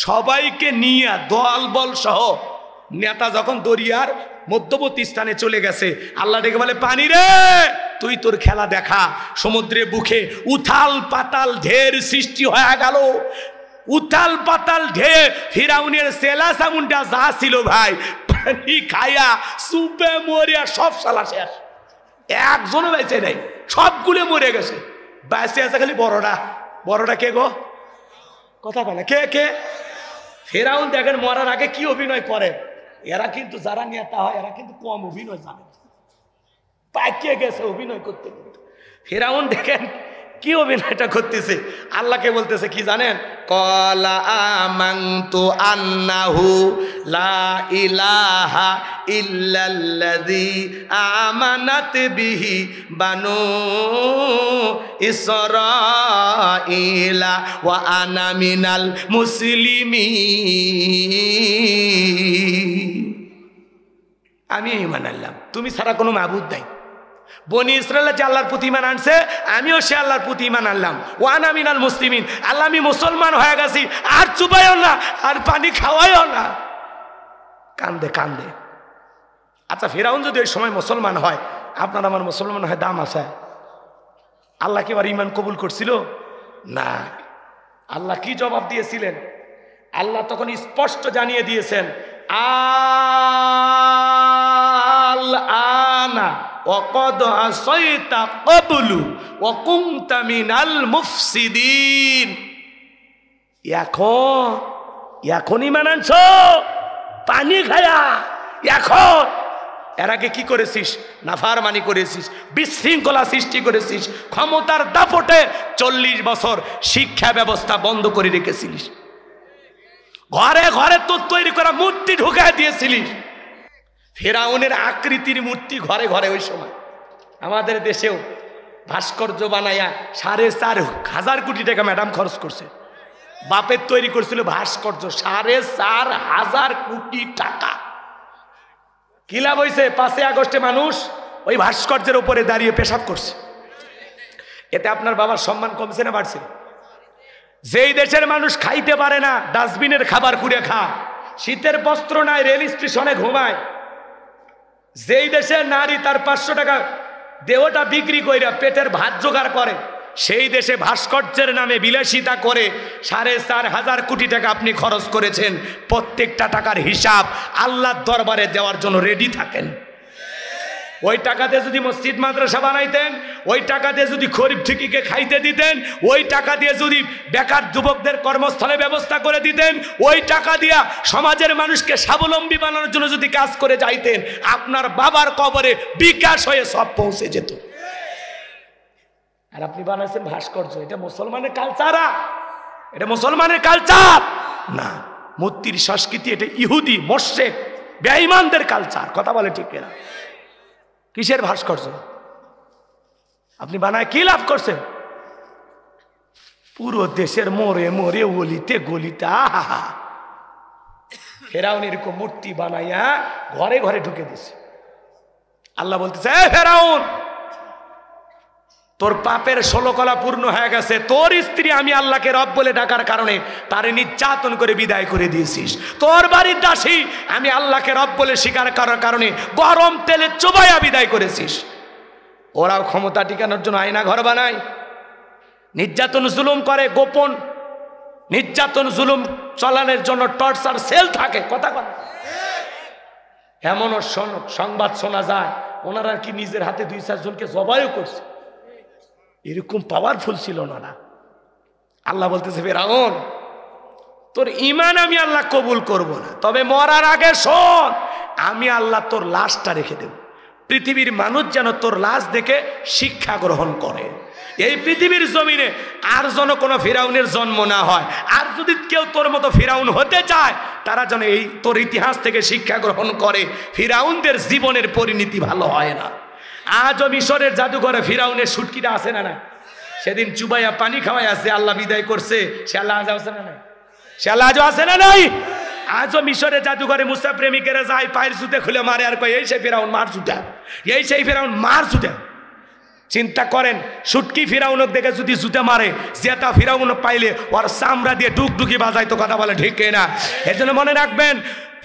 সবাইকে নিয়ে দল বল সহ নেতা যখন দরিয়ার মধ্যবর্তী স্থানে চলে গেছে, আল্লাহ ডেকে বলে, পানি রে তুই তোর খেলা দেখা। সমুদ্রের বুকে উথাল পাতাল ঢের সৃষ্টি হয়ে গেল, উথাল পাতাল ঢের। ফিরাউনের সেলা সামুনটা যা ছিল ভাই, পানি খায়া সুপে মরিয়া সব সালা শেষ, একজনও বেঁচে নেই, সবগুলো মরে গেছে। বেঁচে আছে খালি বড়টা। বড়টা কে গো? কথা বলে কে কে? ফেরাউন দেখেন মরার আগে কি অভিনয় করে। এরা কিন্তু যারা নেতা হয় এরা কিন্তু কম অভিনয় জানে, পাকিয়ে গেছে অভিনয় করতে। ফেরাউন দেখেন কি অভিনয়টা করতেছে, আল্লাহকে বলতেছে কি জানেন, ক্বালা আমানতু আন্নাহু লা ইলাহা ইল্লাল্লাযী আমানাত বিহি বানু ইসরাঈলা ওয়া আনা মিনাল মুসলিমিন। আমি ঈমান আনলাম, তুমি ছাড়া কোনো মাবুদ নাই। বনি ইসরায়েল যে আল্লাহর প্রতি ঈমান আনছে, আমিও সে আল্লাহর প্রতি ঈমান আনলাম। ওয়ানা মিনাল মুসলিমিন, আল্লাহ আমি মুসলমান হয়ে গেছি, আর চুপাইও না, আর পানি খাওয়াইও না। কান্দে কান্দে। আচ্ছা, ফিরাউন যদি ওই সময় মুসলমান হয়, আপনার আমার মুসলমান হয় দাম আছে? আল্লাহ কি এবার ঈমান কবুল করছিল? না। আল্লাহ কি জবাব দিয়েছিলেন? আল্লাহ তখন স্পষ্ট জানিয়ে দিয়েছেন, আল-আনা ওয়াকাদ আসাইতা ক্বাবলু ওয়া কুনতা মিনাল মুফসিদিন। এখন ঈমান আনছো পানি খায়া, এখন এর আগে কি করেছিস? নাফরমানি করেছিস, বিশৃঙ্খলা সৃষ্টি করেছিস, ক্ষমতার দাপটে 40 বছর শিক্ষা ব্যবস্থা বন্ধ করে রেখেছিলিস, ঘরে ঘরে তোর তৈরি করা মূর্তি ঢুকায় দিয়েছিলিস। ফেরাউনের আকৃতির মূর্তি ঘরে ঘরে ওই সময়। আমাদের দেশেও ভাস্কর্য বানাইয়া 4,500 কোটি টাকা ম্যাডাম খরচ করছে। বাপের তৈরি করছিল ভাস্কর্য 4,500 কোটি টাকা। কি লাভ হয়েছে? 5 আগস্টে মানুষ ওই ভাস্কর্যের উপরে দাঁড়িয়ে পেশাব করছে। এতে আপনার বাবার সম্মান কমছে না বাড়ছে? যেই দেশের মানুষ খাইতে পারে না, ডাস্টবিনের খাবার কুড়ে খা, শীতের বস্ত্র নাই, রেল স্টেশনে ঘুমায়, যেই দেশে নারী তার 500 টাকা দেহটা বিক্রি কইরা পেটের ভাত জোগাড় করে, সেই দেশে ভাস্কর্যের নামে বিলাসিতা করে 4,500 কোটি টাকা আপনি খরচ করেছেন। প্রত্যেকটা টাকার হিসাব আল্লাহর দরবারে দেওয়ার জন্য রেডি থাকেন। ওই টাকাতে যদি মসজিদ মাদ্রাসা বানাইতেন, ওই টাকা দিয়ে যদি গরিব ঠিকিকে খাইতে দিতেন, ওই টাকা দিয়ে যদি বেকার যুবকদের কর্মস্থলে ব্যবস্থা করে দিতেন, ওই টাকা দিয়া সমাজের মানুষকে স্বাবলম্বী বানানোর জন্য যদি কাজ করে যাইতেন, আপনার বাবার কবরে বিকাশ হয়ে সব পৌঁছে যেত। আর আপনি বানাইছেন ভাস্কর্য। এটা মুসলমানের কালচার? এটা মুসলমানের কালচার না, মূর্তির সংস্কৃতি। এটা ইহুদি মোশরেক বেঈমানদের কালচার। কথা বলে ঠিক না? কিসের ভাস্কর্য? আপনি বানায় কি লাভ করছেন? পুরো দেশের মোড়ে মোড়ে অলিতে গলিতে আহা ফেরাউন এরকম মূর্তি বানাইয়া ঘরে ঘরে ঢুকে দিছে। আল্লাহ বলতেছে, ফেরাউন তোর পাপের 16 কলা পূর্ণ হয়ে গেছে। তোর স্ত্রী আমি আল্লাহকে রব বলে ডাকার কারণে তারে নির্যাতন করে বিদায় করে দিয়েছিস। তোর বাড়ির দাসী আমি আল্লাহকে রব বলে স্বীকার করার কারণে গরম তেলে চুবাইয়া বিদায় করেছিস। ওরাও ক্ষমতা টিকানোর জন্য আয়না ঘর বানায়, নির্যাতন জুলুম করে, গোপন নির্যাতন জুলুম চালানোর জন্য টর্চার সেল থাকে। কথা কথা এমনও সংবাদ শোনা যায় ওনারা কি নিজের হাতে 2-4 জনকে জবাইও করছে। এরকম পাওয়ারফুল ছিল না। আল্লাহ বলতেছে, ফেরাউন তোর ঈমান আমি আল্লাহ কবুল করব না, তবে মরার আগে শোন আমি আল্লাহ তোর লাশটা রেখে দেব। পৃথিবীর মানুষ যেন তোর লাশ দেখে শিক্ষা গ্রহণ করে। এই পৃথিবীর জমিনে আর যেন কোনো ফিরাউনের জন্ম না হয়। আর যদি কেউ তোর মতো ফিরাউন হতে চায় তারা যেন এই তোর ইতিহাস থেকে শিক্ষা গ্রহণ করে। ফিরাউনদের জীবনের পরিণতি ভালো হয় না। আজও মিশরের জাদুঘরে ফিরাউনের সুটকিটা আছে না না? সেদিন চুবাইয়া পানি খাওয়াই আছে, আল্লাহ বিদায় করছে। সে আল্লাহ আজও আছে না নাই? সে আল্লাহ আজও আছে না নাই? আজও মিশরের জাদুঘরে মুসা প্রেমিকেরা যায়, পায়ের জুতে খুলে মারে আর কয় এই সেই ফিরাউন মার জুতা, এই সেই ফিরাউন মার জুতা। চিন্তা করেন, সুটকি ফিরাউনক দেখে যদি জুতা মারে, জেতা ফিরাউন পাইলে ওর চামড়া দিয়ে ডুকডুকি বাজায়। তো কথা বলে ঠিক না? এর জন্য মনে রাখবেন,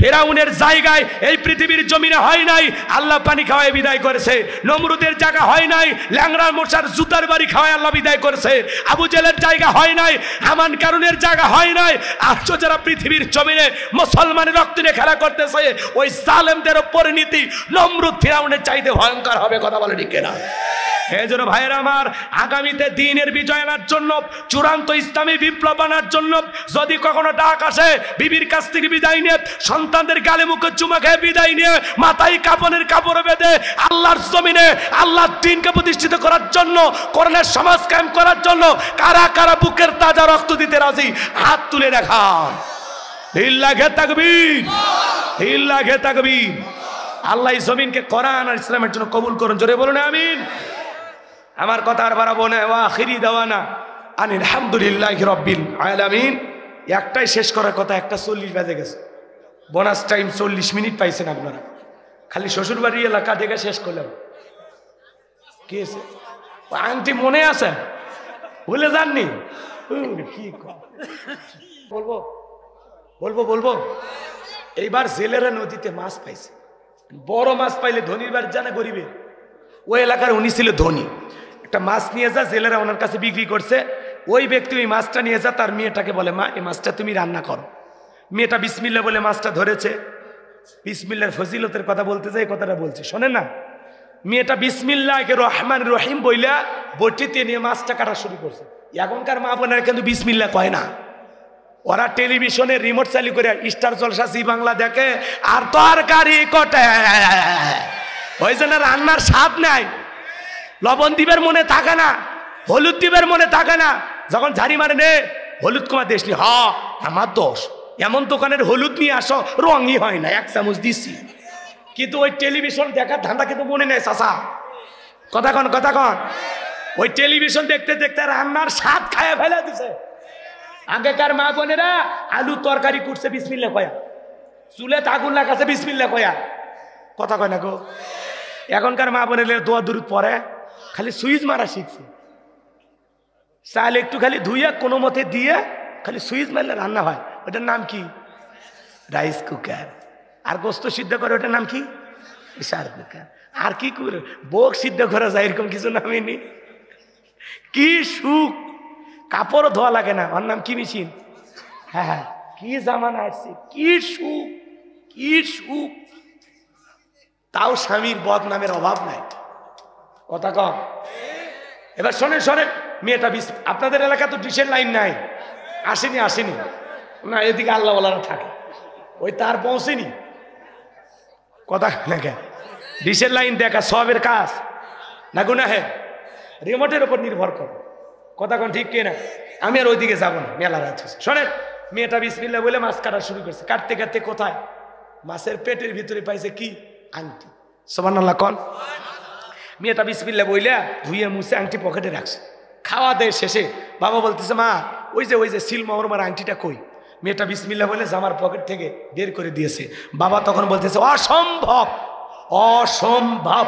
ফেরাউনের জায়গায় এই পৃথিবীর জমিনে হয় নাই, আল্লাহ পানি খাওয়ায় বিদায় করেছে। নমরুদের জায়গা হয় নাই, ল্যাংড়া মশার জুতার বাড়ি খাওয়ায় আল্লাহ বিদায় করেছে। আবু জেলের জায়গা হয় নাই, হামান কারুনের জায়গা হয় নাই। আজও যারা পৃথিবীর জমিনে মুসলমানের রক্ত নিয়ে খেলা করতেছে, ওই জালেমদের পরিণতি নমরুদ ফেরাউনের চাইতে ভয়ঙ্কর হবে। কথা বলে ঠিক না? এই জন্য ভাইয়েরা আমার, আগামীতে দিনের বিজয় আনার জন্য, চূড়ান্ত ইসলামী বিপ্লব আনার জন্য যদি কখনো ডাক আসে, বিবির কাছ থেকে বিদায় নিয়ে, সন্তানদের গালে মুখে চুমা খেয়ে বিদায় নিয়ে, মাথায় কাপড়ের কাপড় বেঁধে আল্লাহর জমিনে আল্লাহর দ্বীনকে প্রতিষ্ঠিত করার জন্য, কোরআনের সমাজ কায়েম করার জন্য কারা কারা বুকের তাজা রক্ত দিতে রাজি, হাত তুলে দেখান। লিল্লাহি তাকবীর, লিল্লাহি তাকবীর। আল্লাহ এই জমিনকে কোরআন আর ইসলামের জন্য কবুল করুন। জোরে বলুন আমিন। আমার কথা আর বাড়াবো না। ওয়া আখিরি দাওয়ানা আনিল হামদুলিল্লাহি রাব্বিল আলামিন। একটাই শেষ করার কথা, 1:40 বেজে গেছে। বোনাস টাইম 40 মিনিট পাইছেন আপনারা। খালি শ্বশুরবাড়ি এলাকা থেকে শেষ করলাম। কি আছে আন্টি মনে আছে? ভুলে যাননি? কি বলবো বলবো বলবো এইবার জেলেরা নদীতে মাছ পাইছে। বড় মাছ পাইলে ধনীর বাড়ি জানে গরিবের? ওই এলাকার উনি ছিল ধনী। একটা মাছ নিয়ে যা, জেলেরা ওনার কাছে বিক্রি করছে। ওই ব্যক্তি ওই মাছটা নিয়ে যা, তার মেয়েটাকে বলে, মা এই মাছটা তুমি রান্না করো। মেয়েটা বিসমিল্লাহ বলে মাছটা ধরেছে। বিসমিল্লাহর ফজিলতের কথা বলতে যাই, কথাটা বলছে শোনেন না। মেয়েটা বিসমিল্লাহকে রহমান রহিম বইলা বটিতে নিয়ে মাছটা কাটা শুরু করছে। এখনকার মা বোনেরা কিন্তু বিসমিল্লাহ কয় না। ওরা টেলিভিশনে রিমোট চালু করে স্টার জলসা, জি বাংলা দেখে, আর তরকারি কটে। ওই জন্য রান্নার স্বাদ নাই। লবণ দিবের মনে থাকে না, হলুদ দিবের মনে থাকে না। যখন ঝাড়ি মারে, নে হলুদ কমা দেশনি, হ আমার দোষ। এমন দোকানের হলুদ নিয়ে আসো, রঙই হয় না, 1 চামচ দিছি। কিন্তু ওই টেলিভিশন দেখার ধান্দা কিন্তু মনে নেই চাচা। কথা কন, কথা কন। ওই টেলিভিশন দেখতে দেখতে রান্নার স্বাদ খায় ফেলে দিছে। আগেকার মা বোনেরা আলু তরকারি করছে বিসমিল্লাহ কয়া, চুলে আগুন লাগাছে বিসমিল্লাহ কয়া। কথা কয় না গো। এখনকার মা বোনেরা দোয়া দূর পরে খালি সুইচ মারা শিখছে। চাল একটু খালি ধুইয়া কোনো মতে দিয়ে খালি সুইচ মারলে রান্না হয়। ওটার নাম কি? Rice cooker. আর গোস্ত সিদ্ধ করে, ওটার নাম কি? Pressure cooker. আর কি করে বোক সিদ্ধ করা যায় এরকম কিছু নামই নেই। কি সুখ, কাপড়ও ধোয়া লাগে না। ওর নাম কি মেশিন? হ্যাঁ হ্যাঁ, কি জামানা আসছে, কি সুখ, কি সুখ। তাও স্বামীর বদনামের অভাব নাই। কথা কম। এবার শোনেন শোনেন, মেয়েটা আপনাদের এলাকা তো ডিশের লাইন নাই, আসেনি আসেনি না, এদিকে আল্লাহওয়ালারা থাকে, ওই তার পৌঁছেনি। কথা না, ডিশের লাইন দেখা সবের কাজ না, গুনাহে রিমোটের উপর নির্ভর করে। কথা কোন ঠিক কিনা? আমি আর ওইদিকে যাবো না, মেলা রাত। শোনেন, মেয়েটা বিসমিল্লাহ বলে মাছ কাটা শুরু করছে। কাটতে কাটতে কোথায় মাছের পেটের ভিতরে পাইছে কি? আংটি। সুবহানাল্লাহ কোন। মেয়েটা বিসমিল্লাহ বইলা ধুয়ে মুছে আংটি পকেটে রাখছে। খাওয়া দেয় শেষে বাবা বলতেছে, মা ওই যে সিলমোহর আংটিটা কই? মেয়েটা বিসমিল্লাহ বলে জামার পকেট থেকে বের করে দিয়েছে। বাবা তখন বলতেছে, অসম্ভব অসম্ভব,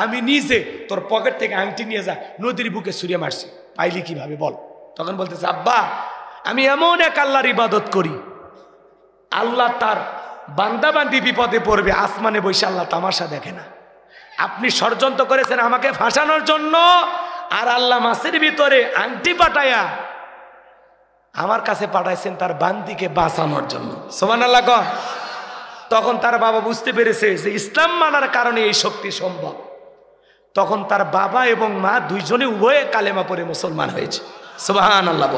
আমি নিজে তোর পকেট থেকে আংটি নিয়ে যা নদীর বুকে ছুঁড়ে মারছি, পাইলি কিভাবে বল? তখন বলতেছে, আব্বা আমি এমন এক আল্লাহর ইবাদত করি, আল্লাহ তার বান্দাবান্দি বিপদে পড়বে আসমানে বসে আল্লাহ তামাশা দেখে না। আপনি ষড়যন্ত্র করেছেন আমাকে ফাঁসানোর জন্য, আর আল্লাহ মাছের ভিতরে আংটি পাঠায়া আমার কাছে পাঠাইছেন তার বান্দিকে বাঁচানোর জন্য। সুবহানাল্লাহ কন। তখন তার বাবা বুঝতে পেরেছে যে ইসলাম মানার কারণে এই শক্তি সম্ভব। তখন তার বাবা এবং মা দুইজনে উভয়ে কালেমা পড়ে মুসলমান হয়েছে। সুবহানাল্লাহ।